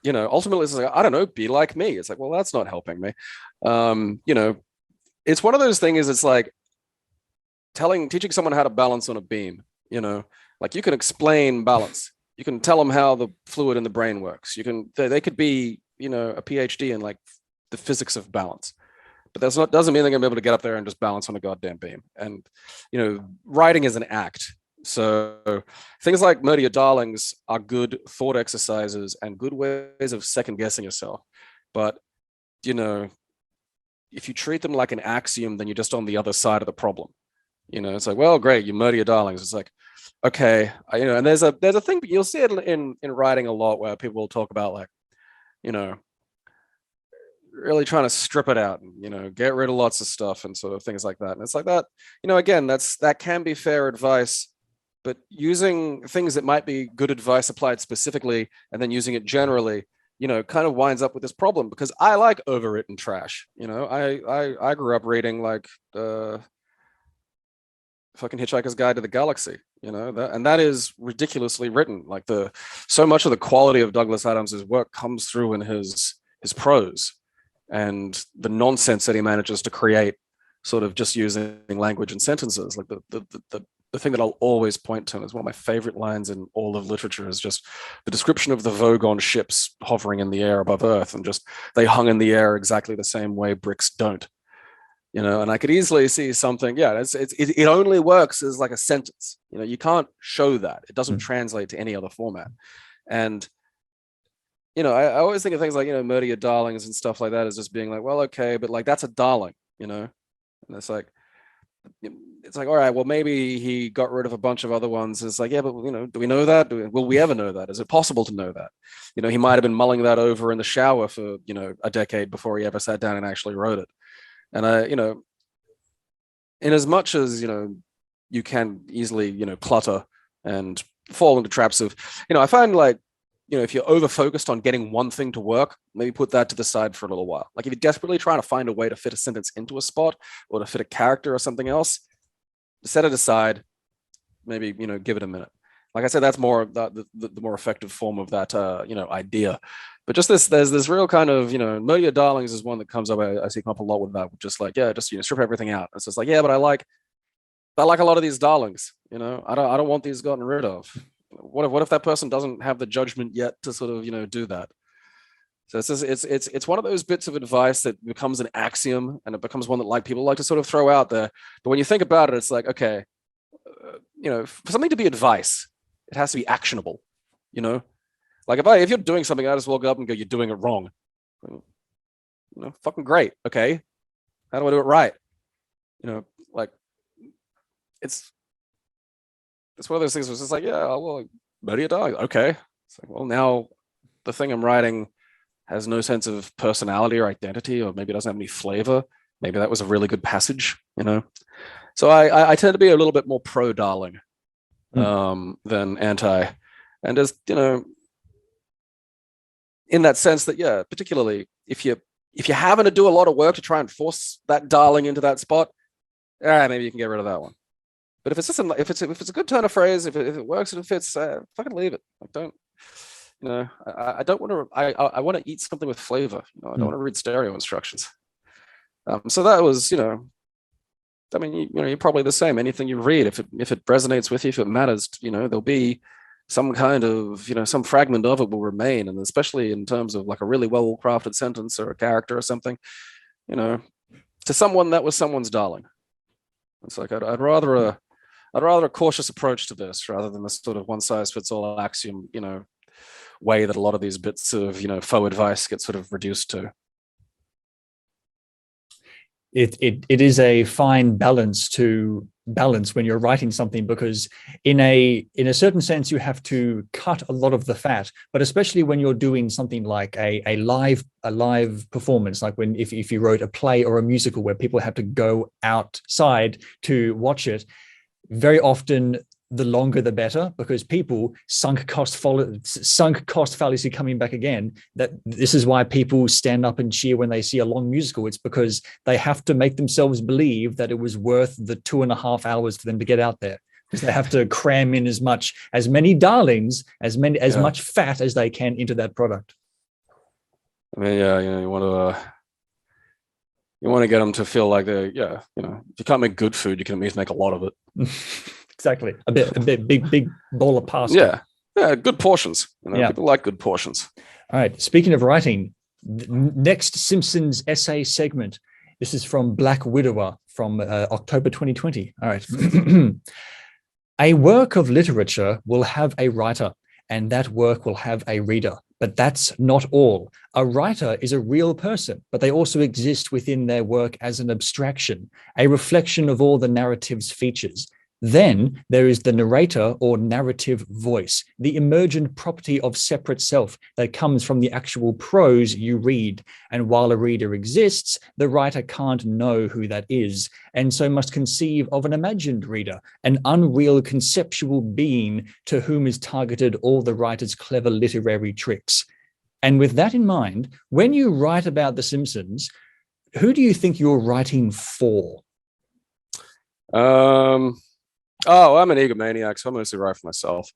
ultimately it's like, I don't know, be like me. It's like, well, that's not helping me. It's one of those things. It's like teaching someone how to balance on a beam. Like you can explain balance. You can tell them how the fluid in the brain works. They could be, a PhD in like the physics of balance. But doesn't mean they're gonna be able to get up there and just balance on a goddamn beam. And writing is an act. So things like Murder Your Darlings are good thought exercises and good ways of second guessing yourself. But if you treat them like an axiom, then you're just on the other side of the problem. It's like, well, great, you murder your darlings. It's like, okay, and there's a thing, but you'll see it in writing a lot where people will talk about like, really trying to strip it out and get rid of lots of stuff and sort of things like that. And it's like that, again, that can be fair advice, but using things that might be good advice applied specifically and then using it generally, kind of winds up with this problem, because I like overwritten trash. I grew up reading like fucking Hitchhiker's Guide to the Galaxy, and that is ridiculously written. Like so much of the quality of Douglas Adams's work comes through in his prose, and the nonsense that he manages to create sort of just using language and sentences. Like the thing that I'll always point to is one of my favorite lines in all of literature is just the description of the Vogon ships hovering in the air above Earth, and just they hung in the air exactly the same way bricks don't. And I could easily see something, yeah, it only works as like a sentence. You can't show that. It doesn't translate to any other format. And I always think of things like, murder your darlings and stuff like that as just being like, well, okay, but like that's a darling, and it's like, all right, well, maybe he got rid of a bunch of other ones. It's like, yeah, but do we know that? Will we ever know that? Is it possible to know that? He might have been mulling that over in the shower for, a decade before he ever sat down and actually wrote it. And in as much as, you can easily, clutter and fall into traps of, I find like, if you're over focused on getting one thing to work, maybe put that to the side for a little while. Like if you're desperately trying to find a way to fit a sentence into a spot or to fit a character or something else, set it aside, maybe, give it a minute. Like I said, that's more the more effective form of that, idea. But just there's this real kind of, Murder Your Darlings is one that comes up. I see come up a lot with that. Just like, yeah, just, strip everything out. It's just like, yeah, but I like a lot of these darlings, I don't want these gotten rid of. What if that person doesn't have the judgment yet to sort of do that? So it's one of those bits of advice that becomes an axiom, and it becomes one that like people like to sort of throw out there. But when you think about it, it's like, okay, for something to be advice, it has to be actionable. Like if you're doing something, I just walk up and go, "You're doing it wrong." Fucking great. Okay, how do I do it right? Like it's one of those things where it's just like, yeah, well, murder your dog. Okay, it's like, well, now the thing I'm writing has no sense of personality or identity, or maybe it doesn't have any flavor. Maybe that was a really good passage. So I tend to be a little bit more pro Darling than anti, and just in that sense that, yeah, particularly if you're having to do a lot of work to try and force that Darling into that spot, maybe you can get rid of that one. But if it's just if it's a good turn of phrase, if it works and it fits, fucking leave it. Like, don't. I don't want to. I want to eat something with flavor. I don't want to read stereo instructions. So that was, I mean, you're probably the same. Anything you read, if it resonates with you, if it matters, there'll be some kind of, some fragment of it will remain. And especially in terms of like a really well crafted sentence or a character or something, to someone that was someone's darling. It's like I'd rather a cautious approach to this rather than this sort of one size fits all axiom, way that a lot of these bits of, faux advice get sort of reduced to. It is a fine balance when you're writing something, because in a certain sense you have to cut a lot of the fat, but especially when you're doing something like a live performance, like if you wrote a play or a musical where people have to go outside to watch it, very often the longer the better, because people sunk cost fallacy coming back again, that this is why people stand up and cheer when they see a long musical. It's because they have to make themselves believe that it was worth the 2.5 hours for them to get out there, because they have to cram in as many darlings, as much fat as they can into that product. I mean, yeah, you want to get them to feel like if you can't make good food, you can at least make a lot of it. Exactly. A big bowl of pasta. Yeah, good portions. People like good portions. All right. Speaking of writing, next Simpsons essay segment. This is from Black Widower from October 2020. All right. A work of literature will have a writer, and that work will have a reader. But that's not all. A writer is a real person, but they also exist within their work as an abstraction, a reflection of all the narrative's features. Then there is the narrator or narrative voice, the emergent property of separate self that comes from the actual prose you read. And while a reader exists, the writer can't know who that is, and so must conceive of an imagined reader, an unreal conceptual being to whom is targeted all the writer's clever literary tricks. And with that in mind, when you write about The Simpsons, who do you think you're writing for? Oh, I'm an egomaniac, so I mostly write for myself.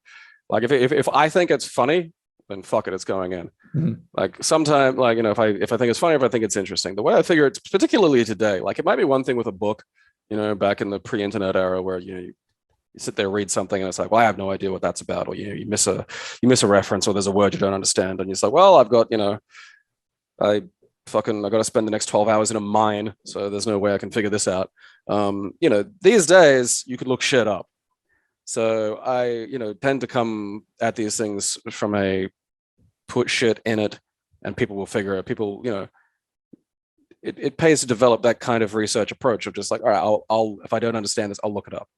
Like if I think it's funny, then fuck it, it's going in. Mm-hmm. Like sometimes, like, if I think it's funny, if I think it's interesting, the way I figure it's particularly today, like it might be one thing with a book, back in the pre-internet era where you sit there, read something, and it's like, well, I have no idea what that's about, or you miss a reference, or there's a word you don't understand, and you're like, well, I've got I got to spend the next 12 hours in a mine, so there's no way I can figure this out. These days you could look shit up. So I, tend to come at these things from a put shit in it and people will figure it. People, it pays to develop that kind of research approach of just like, all right, I'll if I don't understand this, I'll look it up.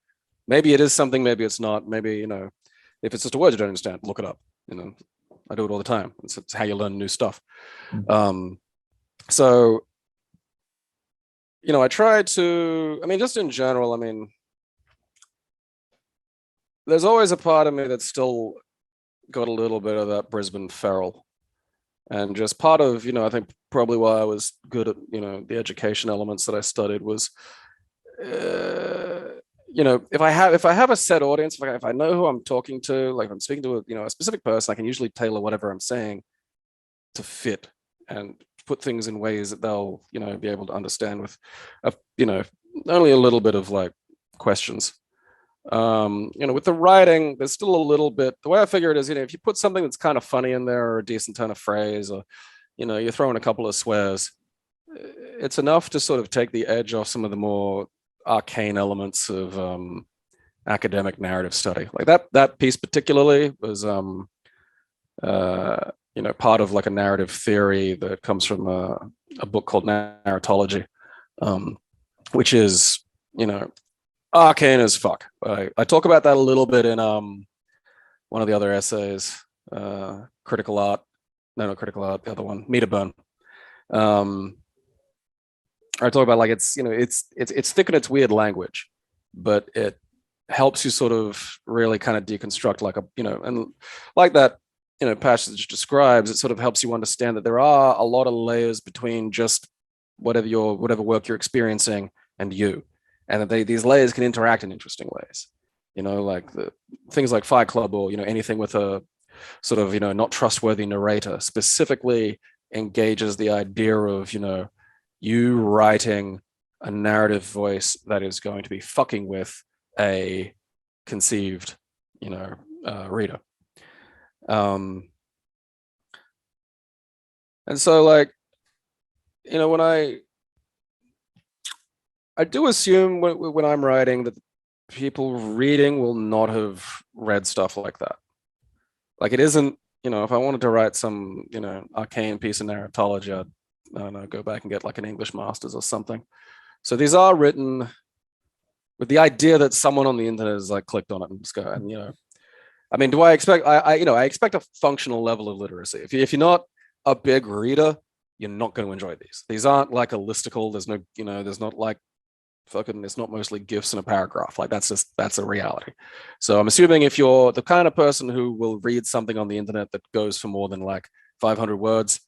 Maybe it is something, maybe it's not. Maybe, if it's just a word you don't understand, look it up. I do it all the time. It's how you learn new stuff. Mm-hmm. So, I try to, just in general, there's always a part of me that's still got a little bit of that Brisbane feral. And just part of, I think probably why I was good at, the education elements that I studied was, if I have a set audience, if I know who I'm talking to, like if I'm speaking to a specific person, I can usually tailor whatever I'm saying to fit and put things in ways that they'll, be able to understand with, only a little bit of like questions. With the writing, there's still a little bit, the way I figure it is, if you put something that's kind of funny in there or a decent turn of phrase, or, you throw in a couple of swears, it's enough to sort of take the edge off some of the more arcane elements of academic narrative study. Like that piece particularly was, part of like a narrative theory that comes from a book called Narratology, which is, arcane as fuck. I talk about that a little bit in one of the other essays, Critical Art. No, not Critical Art, the other one, Meter Burn. I talk about like it's thick in its weird language, but it helps you sort of really kind of deconstruct like and like that passage describes, it sort of helps you understand that there are a lot of layers between just whatever work you're experiencing and you, and that these layers can interact in interesting ways. Like the things like Fight Club or anything with a sort of not trustworthy narrator specifically engages the idea of you writing a narrative voice that is going to be fucking with a conceived reader. And so like when I do assume when I'm writing that people reading will not have read stuff like that. Like it isn't, if I wanted to write some, arcane piece of narratology, I'd, I don't know, go back and get like an English master's or something. So these are written with the idea that someone on the internet has like clicked on it and just go, and I mean, do I expect, I expect a functional level of literacy. If you're not a big reader, you're not going to enjoy these. These aren't like a listicle. There's no, there's not like fucking, it's not mostly gifs in a paragraph. Like that's a reality. So I'm assuming if you're the kind of person who will read something on the internet that goes for more than like 500 words,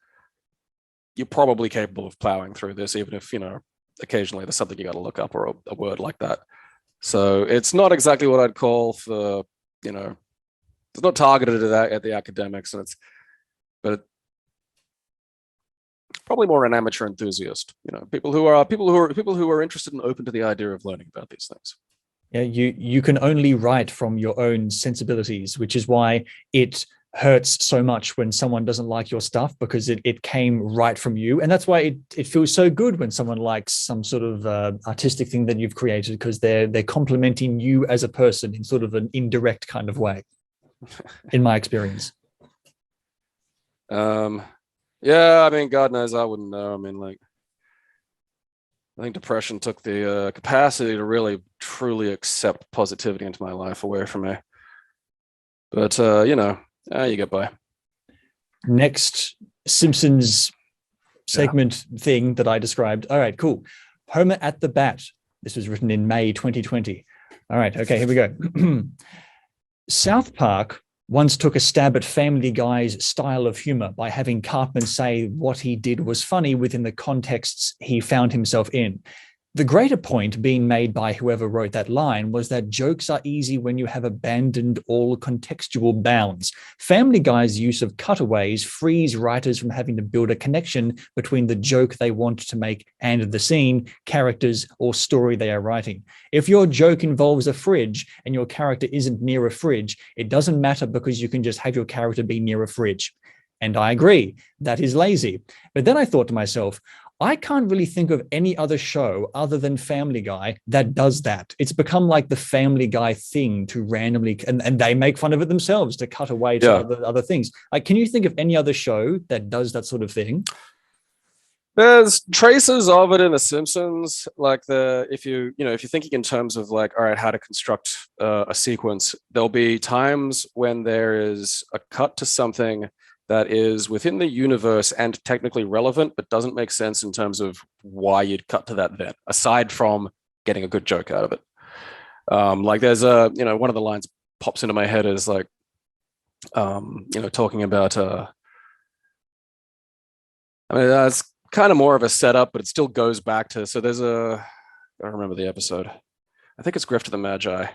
you're probably capable of plowing through this, even if, occasionally there's something you got to look up or a word like that. So it's not exactly what I'd call for, it's not targeted at the academics, and but probably more an amateur enthusiast, people who are interested and open to the idea of learning about these things. Yeah, you can only write from your own sensibilities, which is why it hurts so much when someone doesn't like your stuff, because it came right from you. And that's why it feels so good when someone likes some sort of artistic thing that you've created, because they're complimenting you as a person in sort of an indirect kind of way, in my experience. Yeah, I mean, God knows I wouldn't know. I mean, like, I think depression took the capacity to really, truly accept positivity into my life away from me. But, you get by. Next Simpsons segment thing that I described. All right, cool. Homer at the Bat. This was written in May 2020. All right, okay, here we go. South Park once took a stab at Family Guy's style of humor by having Cartman say what he did was funny within the contexts he found himself in. The greater point being made by whoever wrote that line was that jokes are easy when you have abandoned all contextual bounds. Family Guy's use of cutaways frees writers from having to build a connection between the joke they want to make and the scene, characters, or story they are writing. If your joke involves a fridge and your character isn't near a fridge, it doesn't matter because you can just have your character be near a fridge. And I agree, that is lazy. But then I thought to myself, I can't really think of any other show other than Family Guy that does that. It's become like the Family Guy thing to randomly, and they make fun of it themselves to cut away to other things. Like, can you think of any other show that does that sort of thing? There's traces of it in The Simpsons. Like if you're thinking in terms of like, all right, how to construct a sequence, there'll be times when there is a cut to something that is within the universe and technically relevant, but doesn't make sense in terms of why you'd cut to that then, aside from getting a good joke out of it. Like there's one of the lines pops into my head is like, talking about, I mean, that's kind of more of a setup, but it still goes back to, so there's I don't remember the episode. I think it's Grift to the Magi.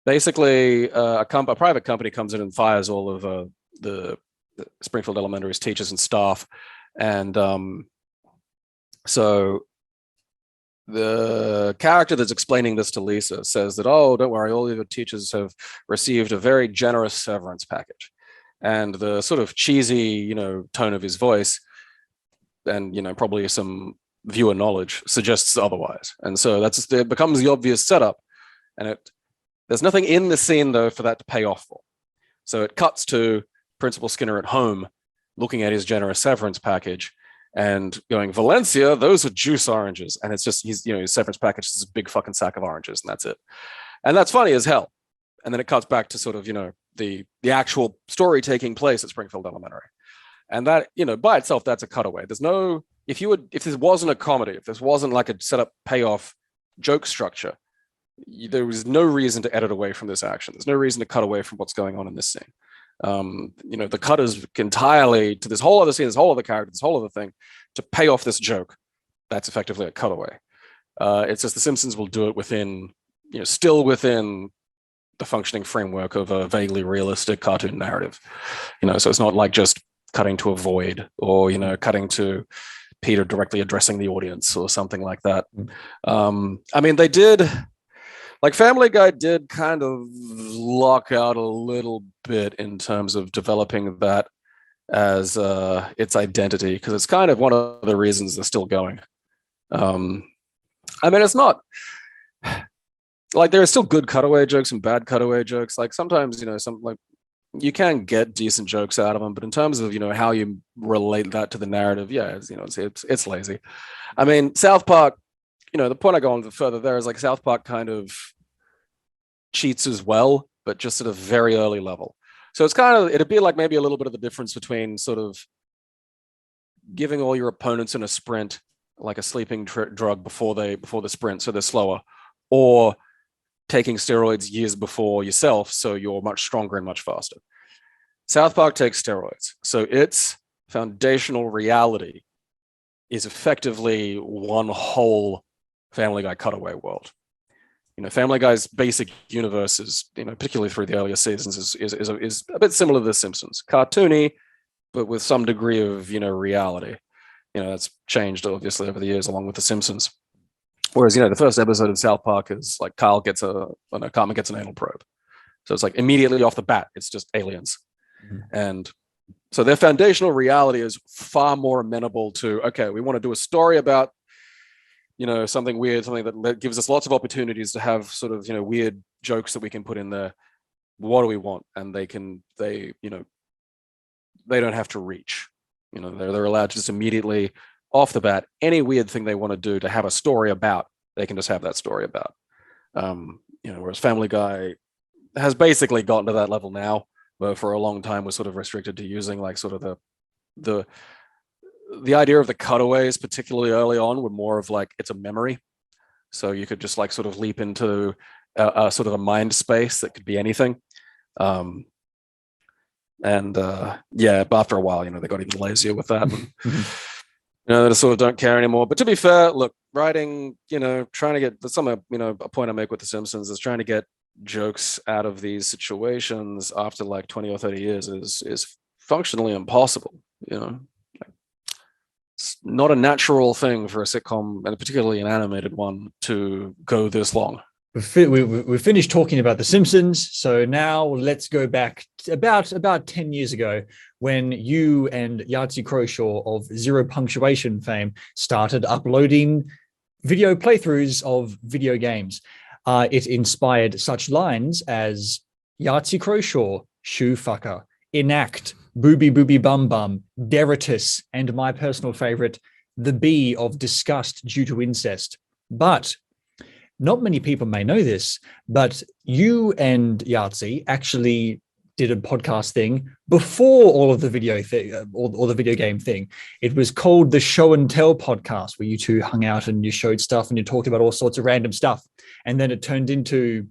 Basically, a private company comes in and fires all of the Springfield Elementary's teachers and staff. And so the character that's explaining this to Lisa says that, oh, don't worry, all of your teachers have received a very generous severance package. And the sort of cheesy, tone of his voice and, probably some viewer knowledge suggests otherwise. And so it becomes the obvious setup. And there's nothing in the scene, though, for that to pay off for. So it cuts to Principal Skinner at home, looking at his generous severance package and going, Valencia, those are juice oranges. And it's just, his severance package is a big fucking sack of oranges, and that's it. And that's funny as hell. And then it cuts back to sort of, the actual story taking place at Springfield Elementary. And that, by itself, that's a cutaway. There's no, if this wasn't a comedy, if this wasn't like a setup payoff joke structure, there was no reason to edit away from this action. There's no reason to cut away from what's going on in this scene. The cut is entirely to this whole other scene, this whole other character, this whole other thing to pay off this joke. That's effectively a cutaway. It's just The Simpsons will do it within, still within the functioning framework of a vaguely realistic cartoon narrative. So it's not like just cutting to a void or, cutting to Peter directly addressing the audience or something like that. They did, like Family Guy did kind of lock out a little bit in terms of developing that as its identity, because it's kind of one of the reasons they're still going. It's not like there are still good cutaway jokes and bad cutaway jokes. Like sometimes, you can get decent jokes out of them, but in terms of how you relate that to the narrative, it's lazy. South Park, the point I go on further there is like South Park kind of cheats as well, but just at a very early level. So it's it'd be like maybe a little bit of the difference between sort of giving all your opponents in a sprint like a sleeping drug before the sprint, so they're slower, or taking steroids years before yourself, so you're much stronger and much faster. South Park takes steroids, so its foundational reality is effectively one whole Family Guy cutaway world. Family Guy's basic universe is, particularly through the earlier seasons, is a bit similar to The Simpsons, cartoony, but with some degree of reality. That's changed obviously over the years along with The Simpsons. Whereas, the first episode of South Park is like Cartman gets an anal probe. So it's like immediately off the bat, it's just aliens. Mm-hmm. And so their foundational reality is far more amenable to, okay, we want to do a story about, something weird, something that gives us lots of opportunities to have sort of, weird jokes that we can put in there. What do we want? And they don't have to reach. They're allowed to just immediately off the bat, any weird thing they want to do to have a story about, they can just have that story about. Whereas Family Guy has basically gotten to that level now, where for a long time was sort of restricted to using like sort of the idea of the cutaways, particularly early on, were more of like it's a memory. So you could just like sort of leap into a sort of a mind space that could be anything. But after a while, they got even lazier with that. They sort of don't care anymore. But to be fair, look, writing, trying to get a point I make with The Simpsons is trying to get jokes out of these situations after like 20 or 30 years is functionally impossible. It's not a natural thing for a sitcom, and particularly an animated one, to go this long. We finished talking about The Simpsons, so now let's go back about 10 years ago when you and Yahtzee Croshaw of Zero Punctuation fame started uploading video playthroughs of video games. It inspired such lines as Yahtzee Croshaw, shoe fucker, enact, booby booby bum bum, deritus, and my personal favorite, the bee of disgust due to incest. But not many people may know this, but you and Yahtzee actually did a podcast thing before all of the video thing, or the video game thing. It was called the Show and Tell podcast, where you two hung out and you showed stuff and you talked about all sorts of random stuff. And then it turned into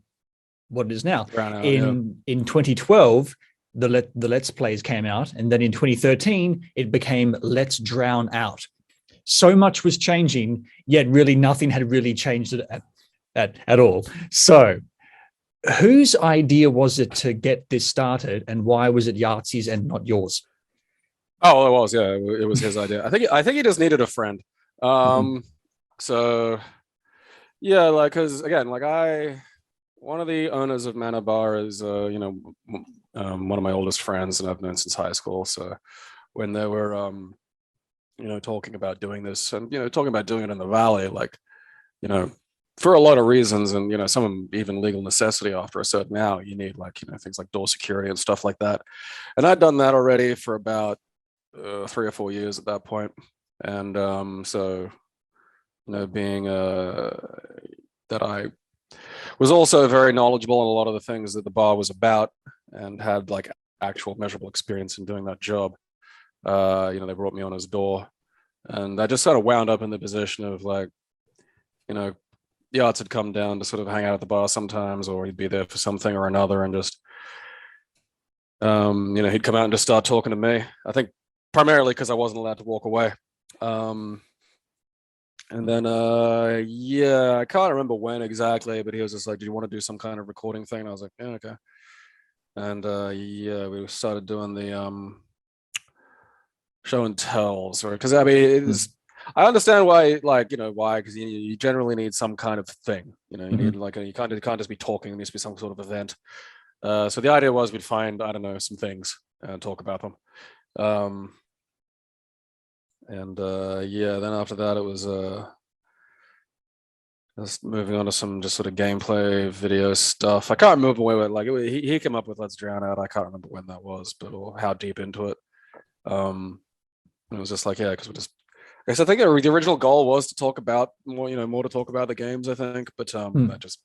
what it is now. In 2012, the Let's Plays came out. And then in 2013, it became Let's Drown Out. So much was changing, yet really nothing had really changed at all. So whose idea was it to get this started, and why was it Yahtzee's and not yours? Oh, it was, yeah, it was his idea. I think he just needed a friend. So yeah, like, because again, like one of the owners of Mana Bar is one of my oldest friends, and I've known since high school. So when they were talking about doing this, and talking about doing it in the Valley, like for a lot of reasons, and some of them even legal necessity. After a certain hour, you need like things like door security and stuff like that. And I'd done that already for about 3 or 4 years at that point. And so being that I was also very knowledgeable on a lot of the things that the bar was about, and had like actual measurable experience in doing that job. They brought me on as door, and I just sort of wound up in the position of like, Yachts had come down to sort of hang out at the bar sometimes, or he'd be there for something or another, and just, he'd come out and just start talking to me. I think primarily because I wasn't allowed to walk away. And then, I can't remember when exactly, but he was just like, "Do you want to do some kind of recording thing?" And I was like, "Yeah, okay." And we started doing the show and tells, or because I mean, I understand why, like, why, because you generally need some kind of thing. You need like you can't just be talking. It needs to be some sort of event. So the idea was we'd find, I don't know, some things and talk about them. Then after that it was just moving on to some just sort of gameplay video stuff. I can't remember where, like, he came up with Let's Drown Out. I can't remember when that was, but or how deep into it. It was just like, yeah, because we just, I guess I think the original goal was to talk about more, more to talk about the games, I think, but that just,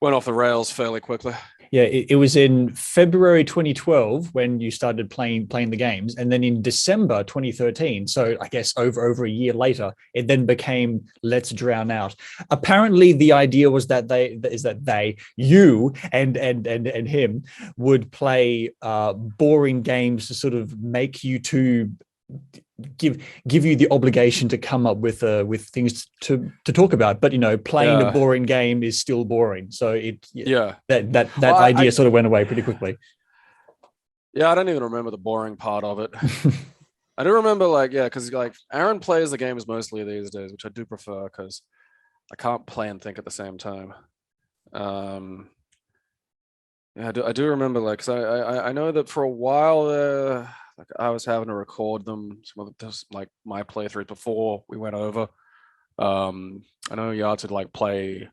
went off the rails fairly quickly. Yeah, it was in February 2012 when you started playing the games, and then in December 2013, so I guess over a year later, it then became Let's Drown Out. Apparently, the idea was that you and him would play boring games to sort of make you two give you the obligation to come up with things to talk about, but playing a boring game is still boring, so that idea sort of went away pretty quickly. I don't even remember the boring part of it. I do remember, like, because like Aaron plays the games mostly these days, which I do prefer because I can't play and think at the same time. I do remember, like, cause I know that for a while like I was having to record them, some of the, like, my playthroughs before we went over. I know Yards would like play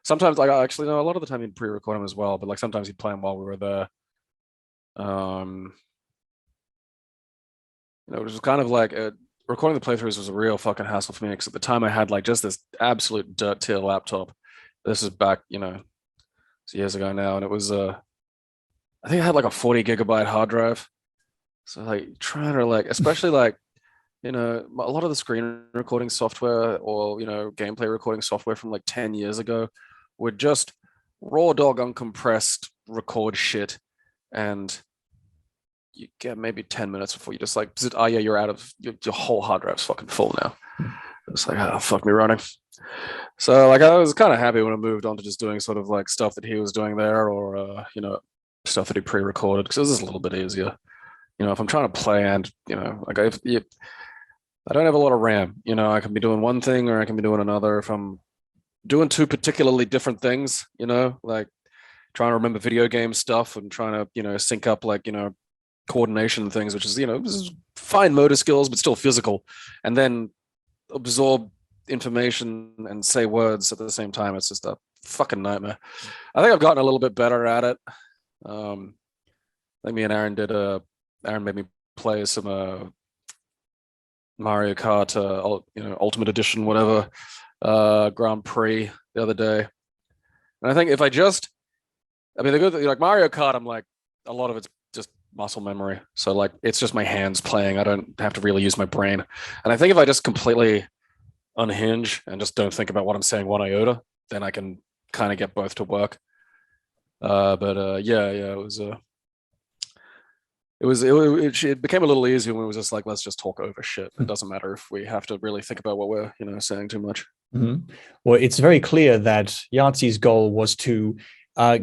sometimes, like, I actually know a lot of the time he'd pre-record them as well, but like sometimes he'd play them while we were there. It was kind of like recording the playthroughs was a real fucking hassle for me, because at the time I had like just this absolute dirt tier laptop. This is back, years ago now, and it was I think I had like a 40 gigabyte hard drive. So like trying to, like, especially like, a lot of the screen recording software, or gameplay recording software from like 10 years ago would just raw dog uncompressed record shit, and you get maybe 10 minutes before you just like, oh yeah, you're out of your whole hard drive's fucking full now. It's like, oh, fuck me running. So like I was kind of happy when I moved on to just doing sort of like stuff that he was doing there, or stuff that he pre-recorded, because it was just a little bit easier. If I'm trying to play and like I don't have a lot of RAM. I can be doing one thing or I can be doing another. If I'm doing two particularly different things, like trying to remember video game stuff and trying to sync up, like, coordination things, which is this is fine motor skills but still physical, and then absorb information and say words at the same time. It's just a fucking nightmare. I think I've gotten a little bit better at it. Like me and Aaron Aaron made me play some Mario Kart, Ultimate Edition, whatever, Grand Prix the other day. And I think if I just, I mean, the good thing, like Mario Kart, I'm like, a lot of it's just muscle memory. So like, it's just my hands playing. I don't have to really use my brain. And I think if I just completely unhinge and just don't think about what I'm saying one iota, then I can kind of get both to work. It became a little easier when it was just like, let's just talk over shit. It doesn't matter if we have to really think about what we're saying too much. Well, it's very clear that Yahtzee's goal was to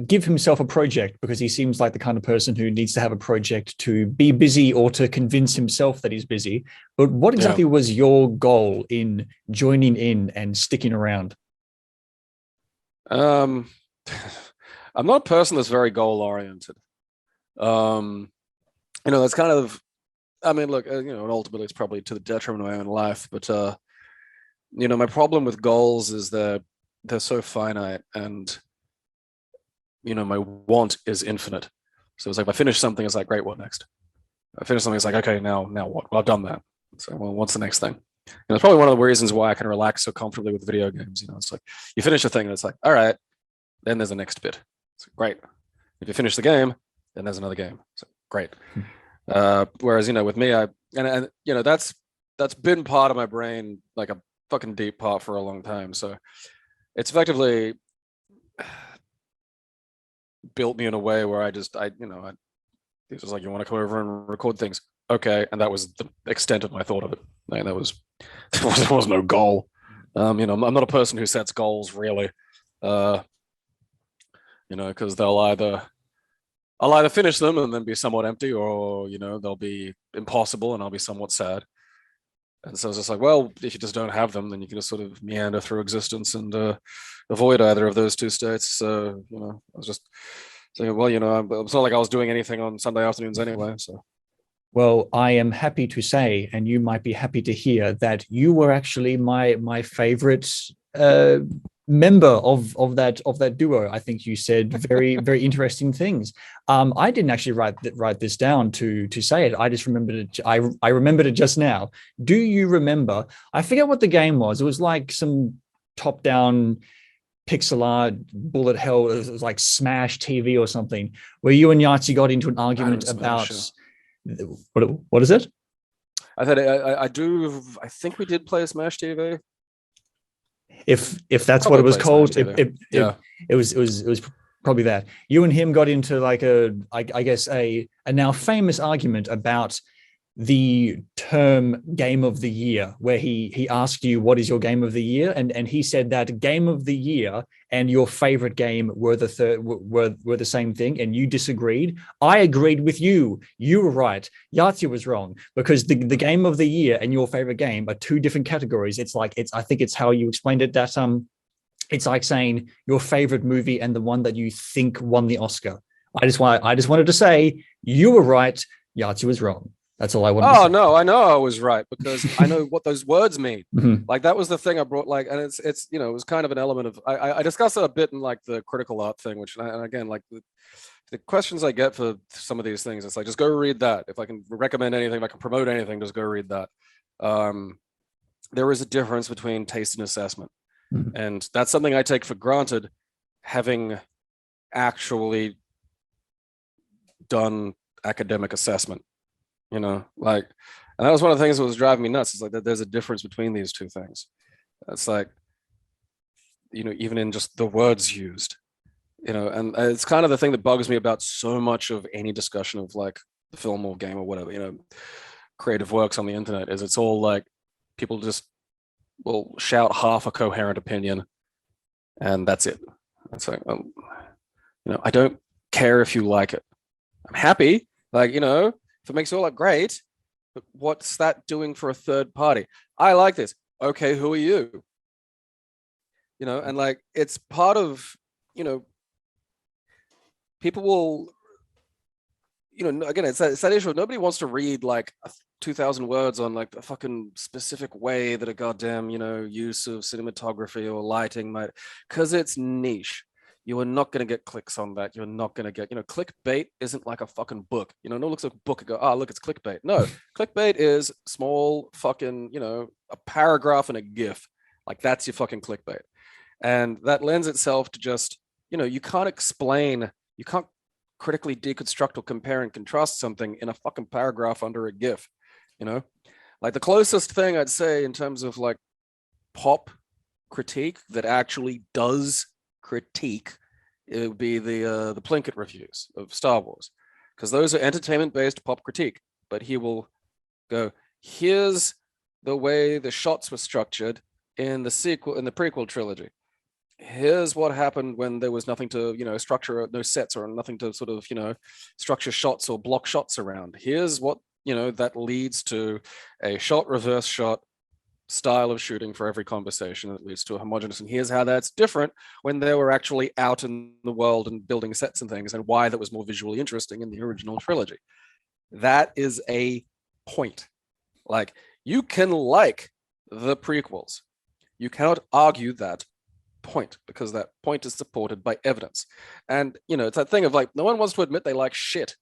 give himself a project, because he seems like the kind of person who needs to have a project to be busy or to convince himself that he's busy. But what exactly was your goal in joining in and sticking around? I'm not a person that's very goal oriented. That's kind of, I mean, look, and ultimately it's probably to the detriment of my own life, but my problem with goals is that they're so finite, and my want is infinite. So it's like if I finish something, it's like, great, what next? I finish something, it's like, okay, now what? Well, I've done that. So, well, what's the next thing? It's probably one of the reasons why I can relax so comfortably with video games. It's like you finish a thing and it's like, all right, then there's the next bit. It's like, great. If you finish the game, then there's another game. So great. Whereas, with me, that's been part of my brain, like a fucking deep part for a long time. So it's effectively built me in a way where it was like, you want to come over and record things. Okay. And that was the extent of my thought of it. Like, there was no goal. I'm not a person who sets goals really, because I'll either finish them and then be somewhat empty, or, they'll be impossible and I'll be somewhat sad. And so it's just like, well, if you just don't have them, then you can just sort of meander through existence and avoid either of those two states. So, I was just saying, well, it's not like I was doing anything on Sunday afternoons anyway. So, well, I am happy to say, and you might be happy to hear, that you were actually my favorite member of that duo. I think you said very very interesting things. I didn't actually write this down to say it. I just remembered it. I remembered it just now. Do you remember? I forget what the game was. It was like some top down pixel art bullet hell. It was like Smash TV or something, where you and Yahtzee got into an argument about what is it? I thought I think we did play Smash TV. If that's what it was called, it was probably that. You and him got into like I guess a now famous argument about the term game of the year, where he asked you what is your game of the year, and he said that game of the year and your favorite game were the same thing, and you disagreed. I agreed with you. You were right. Yahtzee was wrong, because the game of the year and your favorite game are two different categories. I think it's how you explained it, that it's like saying your favorite movie and the one that you think won the Oscar. I just wanted to say you were right. Yahtzee was wrong. That's all I wanted to say. Oh, no, I know I was right, because I know what those words mean. Mm-hmm. Like, that was the thing I brought, like, and it's it was kind of an element of, I discussed it a bit in like the critical art thing, which, and again, like the questions I get for some of these things, it's like, just go read that. If I can recommend anything, if I can promote anything, just go read that. There is a difference between taste and assessment. Mm-hmm. And that's something I take for granted, having actually done academic assessment. Like, and that was one of the things that was driving me nuts. It's like that there's a difference between these two things. It's like, even in just the words used, and it's kind of the thing that bugs me about so much of any discussion of like the film or game or whatever, creative works on the internet, is it's all like people just will shout half a coherent opinion and that's it. It's like, I don't care if you like it. I'm happy, like, if it makes you all look great, but what's that doing for a third party? I like this. Okay, who are you? And like, it's part of, people will, again, it's that issue of nobody wants to read like 2,000 words on like a fucking specific way that a goddamn, use of cinematography or lighting might, because it's niche. You are not going to get clicks on that. You're not going to get, clickbait isn't like a fucking book. No one looks at a book and go, oh, look, it's clickbait. No, clickbait is small fucking, a paragraph and a GIF. Like, that's your fucking clickbait. And that lends itself to just, you can't critically deconstruct or compare and contrast something in a fucking paragraph under a GIF, Like, the closest thing I'd say in terms of like pop critique that actually does critique, it would be the Plinkett reviews of Star Wars, because those are entertainment-based pop critique. But he will go, here's the way the shots were structured in the prequel trilogy. Here's what happened when there was nothing to, structure, no sets or nothing to sort of, structure shots or block shots around. Here's what, that leads to a shot, reverse shot style of shooting for every conversation that leads to a homogeneous. And here's how that's different when they were actually out in the world and building sets and things, and why that was more visually interesting in the original trilogy. That is a point. Like, you can like the prequels. You cannot argue that point, because that point is supported by evidence. And it's that thing of like, no one wants to admit they like shit.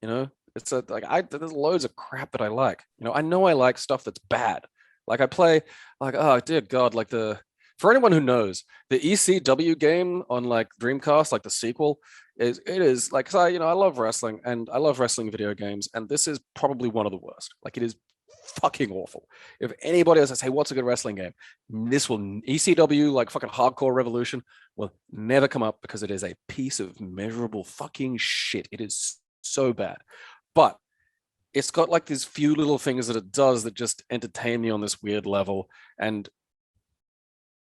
It's there's loads of crap that I like. I know I like stuff that's bad. Like I play, like, oh dear God, like for anyone who knows, the ECW game on like Dreamcast, like the sequel, is like, 'cause I love wrestling and I love wrestling video games, and this is probably one of the worst. Like it is fucking awful. If anybody else says, hey, what's a good wrestling game? This will ECW, like fucking Hardcore Revolution, will never come up, because it is a piece of measurable fucking shit. It is so bad. But it's got like these few little things that it does that just entertain me on this weird level. And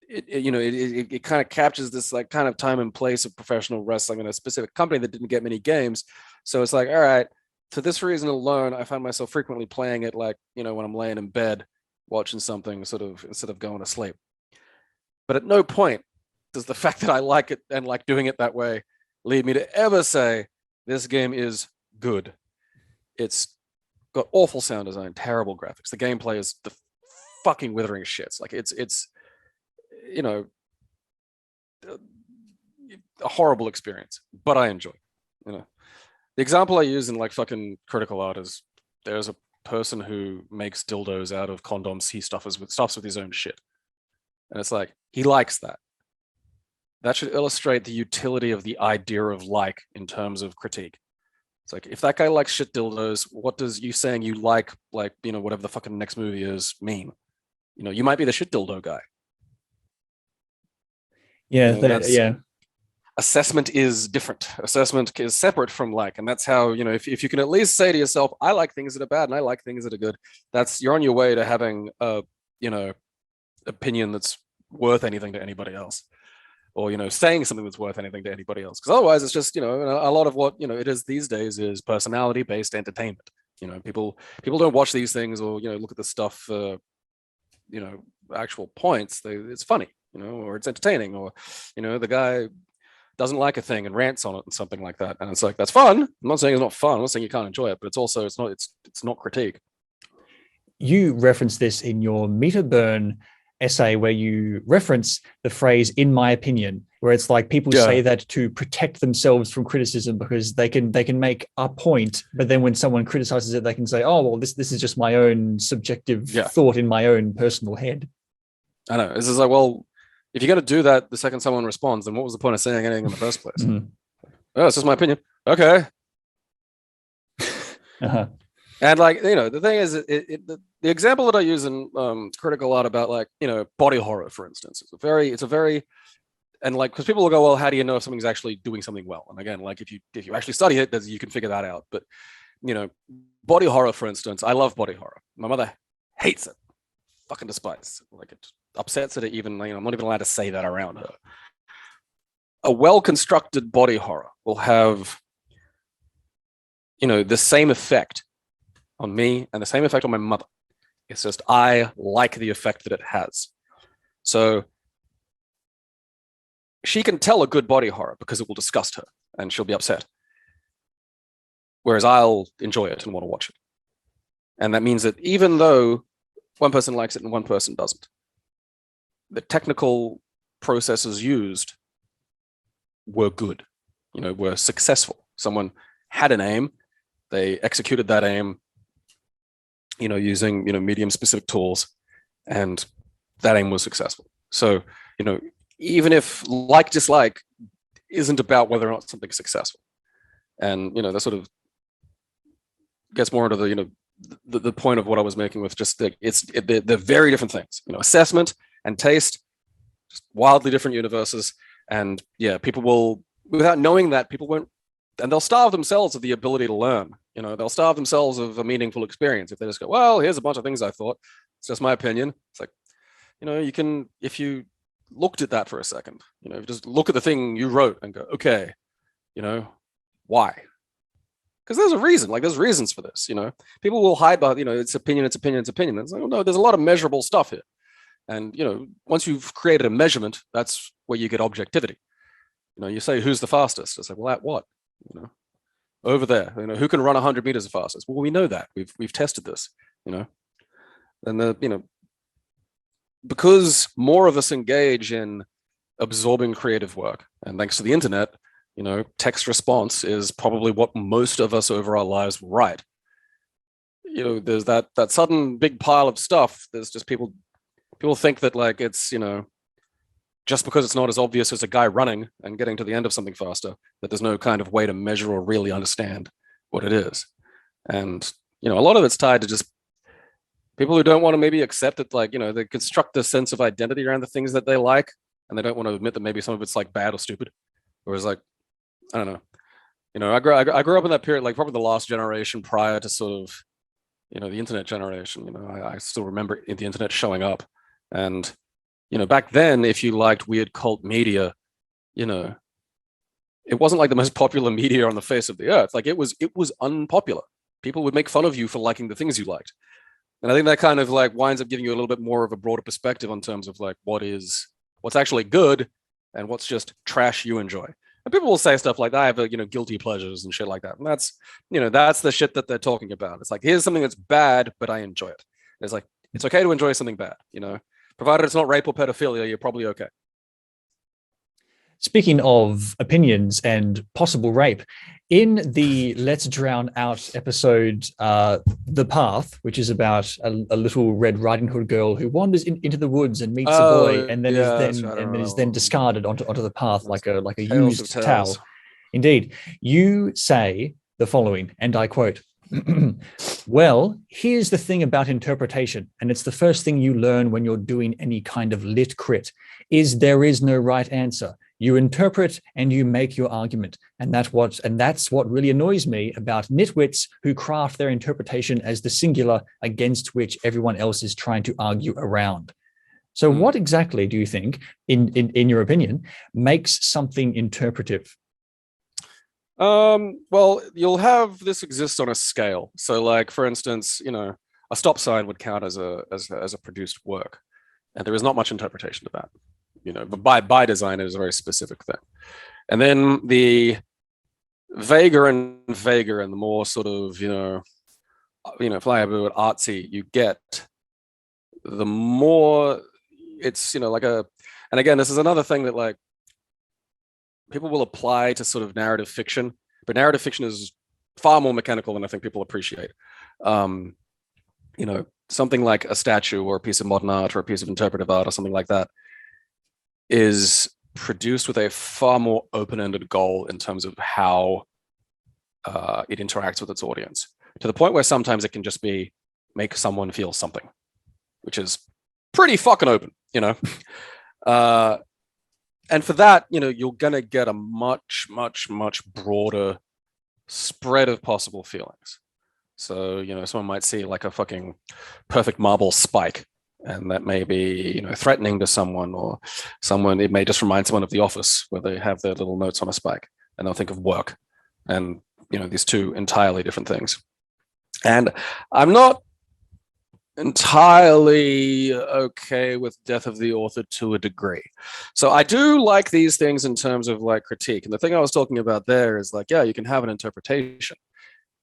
it kind of captures this like kind of time and place of professional wrestling in a specific company that didn't get many games. So it's like, all right, for this reason alone, I find myself frequently playing it, like, when I'm laying in bed watching something, sort of, instead of going to sleep. But at no point does the fact that I like it and like doing it that way lead me to ever say this game is good. It's got awful sound design, terrible graphics. The gameplay is the fucking withering shits. Like it's a horrible experience, but I enjoy. The example I use in like fucking Critical Art is, there's a person who makes dildos out of condoms he stuffs with his own shit, and it's like, he likes that. That should illustrate the utility of the idea of like in terms of critique. It's like, if that guy likes shit dildos, what does you saying you like whatever the fucking next movie is mean? You might be the shit dildo guy. Yeah. Assessment is different. Assessment is separate from like, and that's how, if you can at least say to yourself, I like things that are bad and I like things that are good, you're on your way to having a, opinion that's worth anything to anybody else, or, saying something that's worth anything to anybody else. Because otherwise it's just, a lot of what, it is these days is personality-based entertainment. People don't watch these things or, look at the stuff for, actual points. It's funny, or it's entertaining, or, the guy doesn't like a thing and rants on it and something like that. And it's like, that's fun. I'm not saying it's not fun. I'm not saying you can't enjoy it, but it's not critique. You reference this in your Metaburn essay, where you reference the phrase "in my opinion," where it's like people say that to protect themselves from criticism, because they can make a point, but then when someone criticizes it, they can say, oh well, this is just my own subjective thought in my own personal head. I know. This is like, well, if you're going to do that the second someone responds, then what was the point of saying anything in the first place? Mm-hmm. Oh, it's just my opinion. Okay. Uh-huh. And like, the thing is, the example that I use in Critical Art about like, body horror, for instance, it's a very, and like, because people will go, well, how do you know if something's actually doing something well? And again, like if you actually study it, you can figure that out. But, body horror, for instance, I love body horror. My mother hates it, fucking despises it. Like it upsets her to even, I'm not even allowed to say that around her. A well-constructed body horror will have, the same effect on me and the same effect on my mother. It's just, I like the effect that it has. So she can tell a good body horror because it will disgust her and she'll be upset. Whereas I'll enjoy it and want to watch it. And that means that even though one person likes it and one person doesn't, the technical processes used were good, were successful. Someone had an aim, they executed that aim, using, medium specific tools, and that aim was successful. So, even if dislike isn't about whether or not something's successful. And, that sort of gets more into the point of what I was making with just they're very different things, assessment and taste, just wildly different universes. And yeah, people will, without knowing that, people won't, and they'll starve themselves of the ability to learn. They'll starve themselves of a meaningful experience if they just go, well, here's a bunch of things I thought. It's just my opinion. It's like, you can, if you looked at that for a second, just look at the thing you wrote and go, okay, why? Because there's a reason, like there's reasons for this, people will hide behind, it's opinion. It's like, oh, no, there's a lot of measurable stuff here. And, once you've created a measurement, that's where you get objectivity. You say, who's the fastest? It's like, well, at what? Over there, who can run 100 meters the fastest? Well, we know that we've tested this, and because more of us engage in absorbing creative work. And thanks to the internet, you know, text response is probably what most of us over our lives will write. You know, there's that sudden big pile of stuff. There's just people think that like it's, you know, just because it's not as obvious as a guy running and getting to the end of something faster, that there's no kind of way to measure or really understand what it is. And, you know, a lot of it's tied to just people who don't want to maybe accept it, like, you know, they construct a sense of identity around the things that they like, and they don't want to admit that maybe some of it's like bad or stupid. Whereas like, I don't know, you know, I grew up in that period, like probably the last generation prior to sort of, you know, the internet generation. You know, I still remember the internet showing up. And, you know, back then, if you liked weird cult media, you know, it wasn't like the most popular media on the face of the earth. Like it was unpopular. People would make fun of you for liking the things you liked. And I think that kind of like winds up giving you a little bit more of a broader perspective in terms of like what's actually good and what's just trash you enjoy. And people will say stuff like that. I have you know, guilty pleasures and shit like that. And that's, you know, that's the shit that they're talking about. It's like, here's something that's bad, but I enjoy it. It's like, it's okay to enjoy something bad, you know, provided it's not rape or pedophilia, you're probably okay. Speaking of opinions and possible rape, in the Let's Drown Out episode, The Path, which is about a little Red Riding Hood girl who wanders into the woods and meets a boy, and then is then discarded onto the path like a used towel. Indeed, you say the following, and I quote, well, here's the thing about interpretation, and it's the first thing you learn when you're doing any kind of lit crit, is there is no right answer. You interpret and you make your argument. And that's what really annoys me about nitwits who craft their interpretation as the singular against which everyone else is trying to argue around. So what exactly do you think, in your opinion, makes something interpretive? Well, you'll have this exist on a scale. So like, for instance, you know, a stop sign would count as a produced work. And there is not much interpretation to that. You know, but by design, it is a very specific thing. And then the vaguer and the more sort of, you know, if I have a word artsy you get, the more it's, you know, like and again, this is another thing that like people will apply to sort of narrative fiction, but narrative fiction is far more mechanical than I think people appreciate. You know, something like a statue or a piece of modern art or a piece of interpretive art or something like that is produced with a far more open-ended goal in terms of how it interacts with its audience, to the point where sometimes it can just be make someone feel something, which is pretty fucking open, you know. And for that, you know, you're gonna get a much broader spread of possible feelings. So, you know, someone might see like a fucking perfect marble spike, and that may be, you know, threatening to someone, or it may just remind someone of The Office, where they have their little notes on a spike, and they'll think of work. And, you know, these two entirely different things. And I'm not entirely okay with death of the author to a degree. So I do like these things in terms of like critique. And the thing I was talking about there is like, yeah, you can have an interpretation,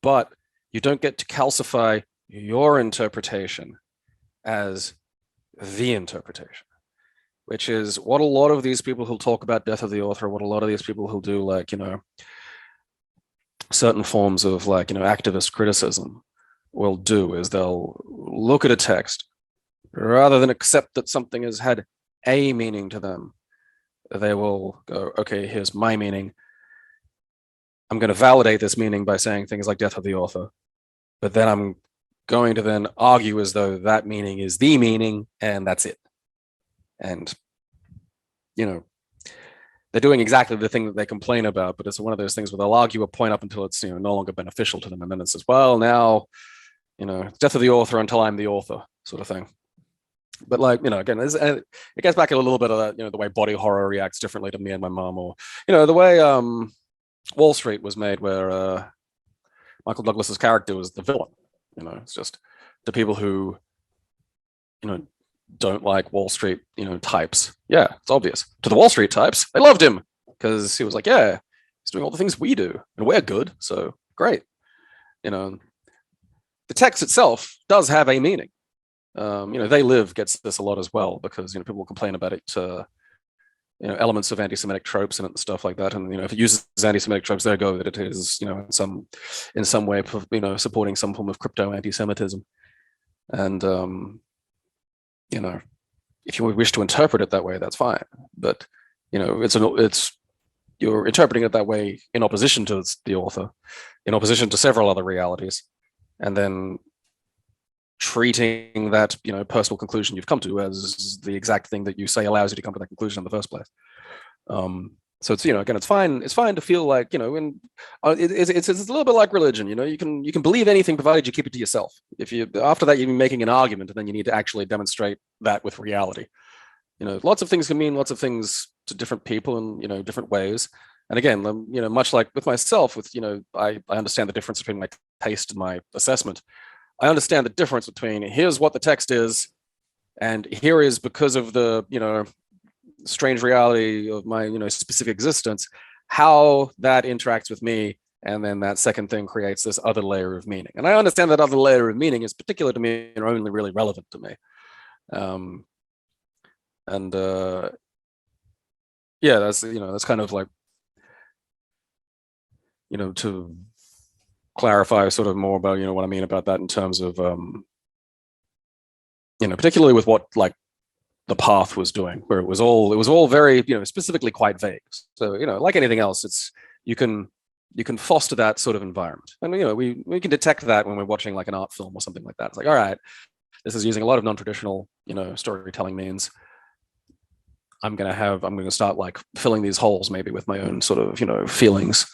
but you don't get to calcify your interpretation as the interpretation, which is what a lot of these people who talk about death of the author, what a lot of these people who do like, you know, certain forms of like, you know, activist criticism will do, is they'll look at a text, rather than accept that something has had a meaning to them, they will go, okay, here's my meaning. I'm going to validate this meaning by saying things like death of the author, but then I'm going to then argue as though that meaning is the meaning, and that's it. And, you know, they're doing exactly the thing that they complain about, but it's one of those things where they'll argue a point up until it's, you know, no longer beneficial to them. And then it says, well, now, you know, death of the author until I'm the author, sort of thing. But like, you know, again, it gets back a little bit of that, you know, the way body horror reacts differently to me and my mom, or, you know, the way Wall Street was made, where Michael Douglas's character was the villain. You know, it's just the people who, you know, don't like Wall Street, you know, types. Yeah, it's obvious. To the Wall Street types, they loved him because he was like, yeah, he's doing all the things we do, and we're good, so great. You know, the text itself does have a meaning. You know, They Live gets this a lot as well, because, you know, people complain about it elements of anti-Semitic tropes in it and stuff like that. And if it uses anti-Semitic tropes, there go that it is in some way supporting some form of crypto anti-Semitism. And if you wish to interpret it that way, that's fine. But you're interpreting it that way in opposition to the author, in opposition to several other realities, and then treating that personal conclusion you've come to as the exact thing that you say allows you to come to that conclusion in the first place. So it's again, it's fine to feel like it's a little bit like religion. You can believe anything provided you keep it to yourself. If you after that you're making an argument, and then you need to actually demonstrate that with reality. Lots of things can mean lots of things to different people in different ways. And again, much like with myself, I understand the difference between my taste and my assessment. I understand the difference between here's what the text is, and here is because of the strange reality of my specific existence, how that interacts with me, and then that second thing creates this other layer of meaning. And I understand that other layer of meaning is particular to me and only really relevant to me. Yeah, that's kind of like to clarify sort of more about what I mean about that in terms of particularly with what like the Path was doing, where it was all very specifically quite vague. So like anything else, it's you can foster that sort of environment, and we can detect that when we're watching like an art film or something like that. It's like, all right, this is using a lot of non-traditional storytelling means. I'm going to start like filling these holes maybe with my own sort of feelings.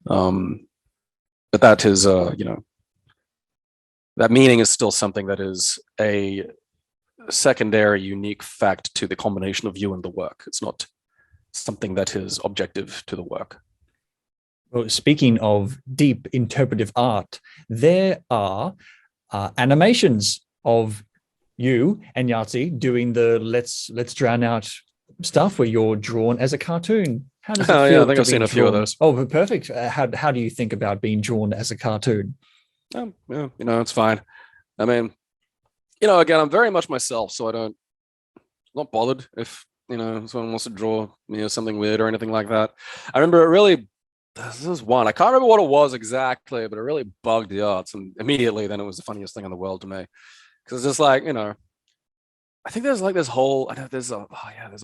But that is that meaning is still something that is a secondary unique fact to the combination of you and the work. It's not something that is objective to the work. Well, speaking of deep interpretive art, there are animations of you and Yahtzee doing the let's drown out stuff where you're drawn as a cartoon. How does it feel? Yeah, I think I've seen a few of those. Oh, perfect. How do you think about being drawn as a cartoon? Yeah, it's fine. I mean, again, I'm very much myself, so I'm not bothered if someone wants to draw something weird or anything like that. I remember this was one, I can't remember what it was exactly, but it really bugged the arts, and immediately then it was the funniest thing in the world to me, because it's just like I think there's like this whole there's a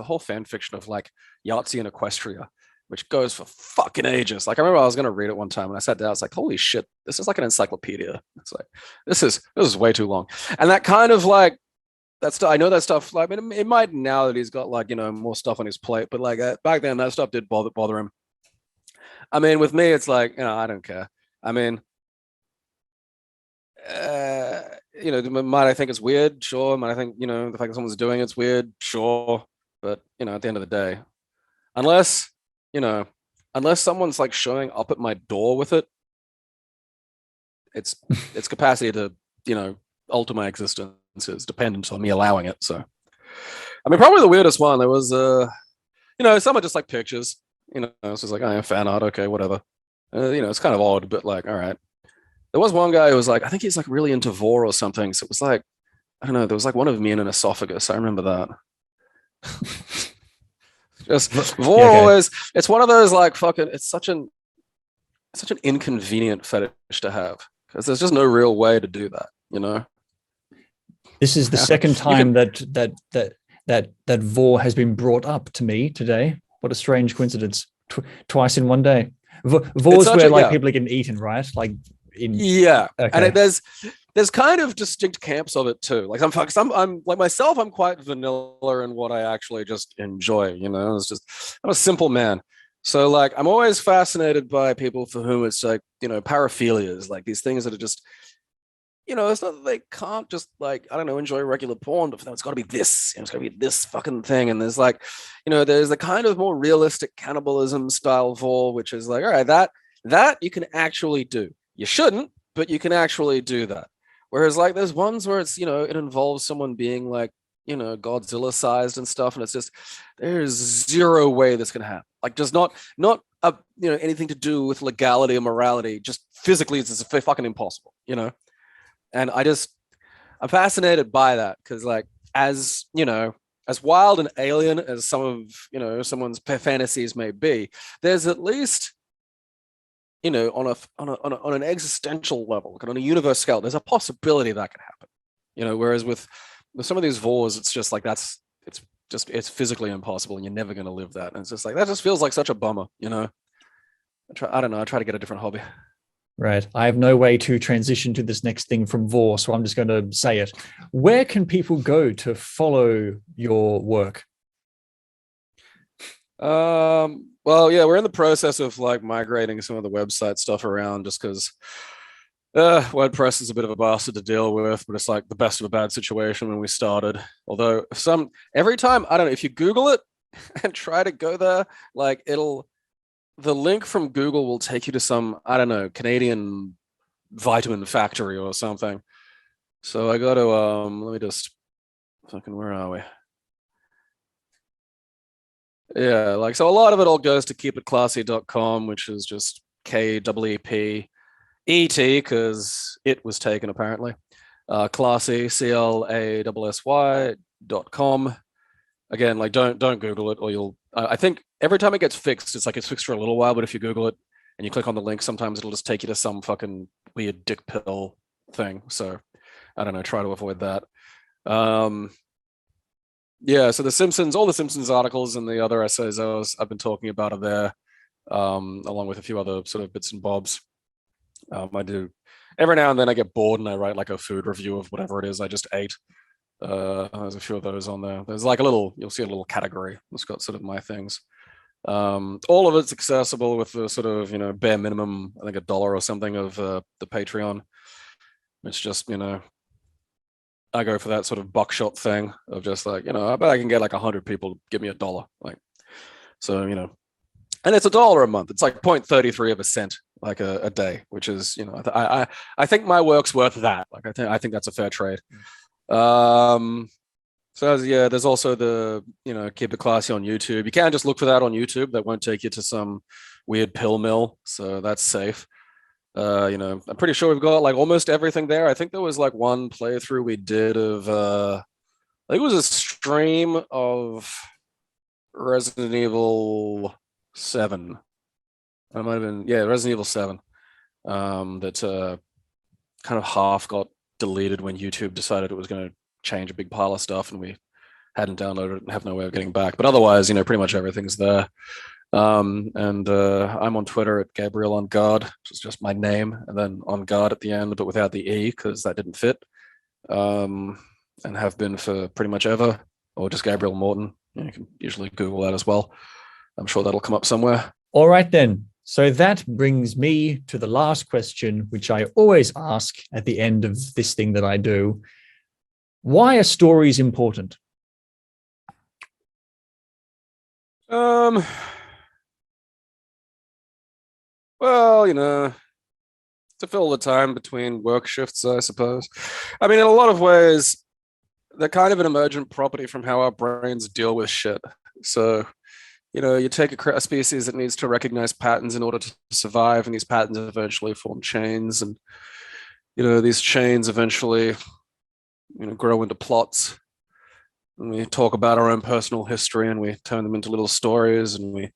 whole fan fiction of like Yahtzee and Equestria, which goes for fucking ages. Like I remember I was gonna read it one time and I sat down, I was like, holy shit, this is like an encyclopedia. It's like this is way too long. And that kind of like that stuff, I know that stuff, like, I mean, it might now that he's got like more stuff on his plate, but like back then that stuff did bother him. I mean, with me, it's like, I don't care. I mean, might I think it's weird? Sure. Might I think, the fact that someone's doing it's weird? Sure. But, at the end of the day, unless someone's like showing up at my door with it, its capacity to, alter my existence is dependent on me allowing it. So, I mean, probably the weirdest one, there was, some are just like pictures, it's just like, oh, yeah, fan art. Okay, whatever. It's kind of odd, but like, all right. There was one guy who was like, I think he's like really into vor or something. So it was like, I don't know, there was like one of me in an esophagus. I remember that. Just vor always, it's one of those like fucking, it's such an inconvenient fetish to have, because there's just no real way to do that, This is the second time that vor has been brought up to me today. What a strange coincidence. Twice in one day. Vor's where like people are getting eaten, right? Like okay. And there's kind of distinct camps of it too. Like I'm like myself, I'm quite vanilla in what I actually just enjoy. It's just I'm a simple man. So like I'm always fascinated by people for whom it's like paraphilias, like these things that are just it's not that they can't just like, I don't know, enjoy regular porn, but it's got to be this, it's got to be this fucking thing. And there's like, there's the kind of more realistic cannibalism style vor, which is like, all right, that you can actually do. You shouldn't, but you can actually do that. Whereas like there's ones where it's, it involves someone being like, Godzilla sized and stuff. And it's just, there's zero way this can happen. Like just not anything to do with legality or morality, just physically, it's just fucking impossible, And I'm fascinated by that because, like, as as wild and alien as some of, someone's fantasies may be, there's at least, on an existential level, on a universe scale, there's a possibility that can happen. Whereas with some of these wars, it's just like it's physically impossible, and you're never going to live that. And it's just like that just feels like such a bummer. I don't know. I try to get a different hobby. Right. I have no way to transition to this next thing from Vor, so I'm just going to say it. Where can people go to follow your work? Well, yeah, we're in the process of like migrating some of the website stuff around, just because WordPress is a bit of a bastard to deal with, but it's like the best of a bad situation when we started. Although every time, I don't know, if you Google it and try to go there, like the link from Google will take you to some, I don't know, Canadian vitamin factory or something. So I got to, let me just fucking, where are we? Yeah, like, so a lot of it all goes to keepitclassy.com, which is just KEEPET, because it was taken apparently. Classy, CLASSY.com. Again, like, don't Google it, or I think every time it gets fixed, it's like it's fixed for a little while, but if you Google it and you click on the link, sometimes it'll just take you to some fucking weird dick pill thing. So I don't know, try to avoid that. Yeah, so all the Simpsons articles and the other essays I've been talking about are there, along with a few other sort of bits and bobs. I do every now and then I get bored and I write like a food review of whatever it is I just ate. There's a few of those on there. There's like you'll see a little category that's got sort of my things. All of it's accessible with the sort of, bare minimum, I think $1 or something of the Patreon. It's just, I go for that sort of buckshot thing of just like, I bet I can get like 100 people to give me $1. Like, so, and it's $1 a month. It's like 0.33 of a cent, like a day, which is, I think my work's worth that. Like, I think that's a fair trade. So yeah, there's also the, Keep It Classy on YouTube. You can just look for that on YouTube. That won't take you to some weird pill mill. So that's safe. I'm pretty sure we've got like almost everything there. I think there was like one playthrough we did of I think it was a stream of Resident Evil 7. It might have been, yeah, Resident Evil 7. That kind of half got deleted when YouTube decided it was going to change a big pile of stuff, and we hadn't downloaded it and have no way of getting back. But otherwise, pretty much everything's there. I'm on Twitter at Gabriel on Guard, which is just my name, and then on Guard at the end, but without the E because that didn't fit. And have been for pretty much ever, or just Gabriel Morton. You can usually Google that as well. I'm sure that'll come up somewhere. All right, then. So that brings me to the last question, which I always ask at the end of this thing that I do. Why are stories important? Well, to fill the time between work shifts, I suppose. I mean, in a lot of ways, they're kind of an emergent property from how our brains deal with shit. So, you take a species that needs to recognize patterns in order to survive, and these patterns eventually form chains, and these chains eventually, grow into plots. And we talk about our own personal history, and we turn them into little stories, and we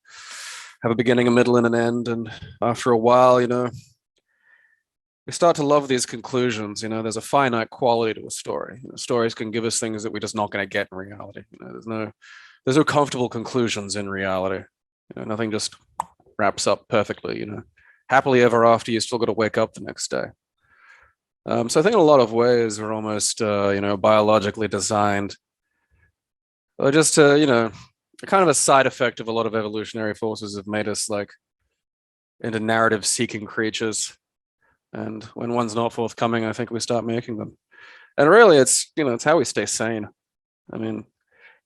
have a beginning, a middle, and an end. And after a while, we start to love these conclusions. There's a finite quality to a story. Stories can give us things that we're just not going to get in reality. There's no comfortable conclusions in reality. Nothing just wraps up perfectly. Happily ever after, you still got to wake up the next day. So I think in a lot of ways we're almost, biologically designed, or just to, kind of a side effect of a lot of evolutionary forces have made us like into narrative seeking creatures. And when one's not forthcoming, I think we start making them. And really it's how we stay sane. I mean,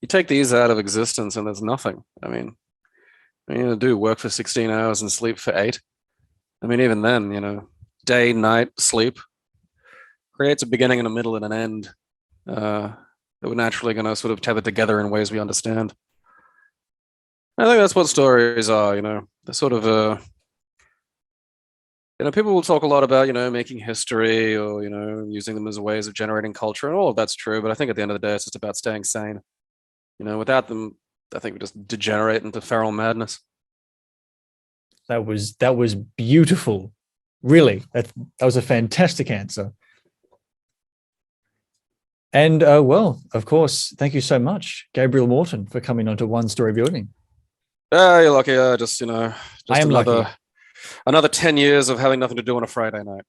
you take these out of existence and there's nothing. I mean, you do work for 16 hours and sleep for 8. I mean, even then, day, night, sleep creates a beginning and a middle and an end. That we're naturally going to sort of tether together in ways we understand. I think that's what stories are, they're sort of, people will talk a lot about, making history or, using them as ways of generating culture, and all of that's true. But I think at the end of the day, it's just about staying sane. Without them, I think we just degenerate into feral madness. That was beautiful. Really, that was a fantastic answer. And well, of course, thank you so much, Gabriel Morton, for coming on to One Story Building. You're lucky. Just I am lucky. another 10 years of having nothing to do on a Friday night.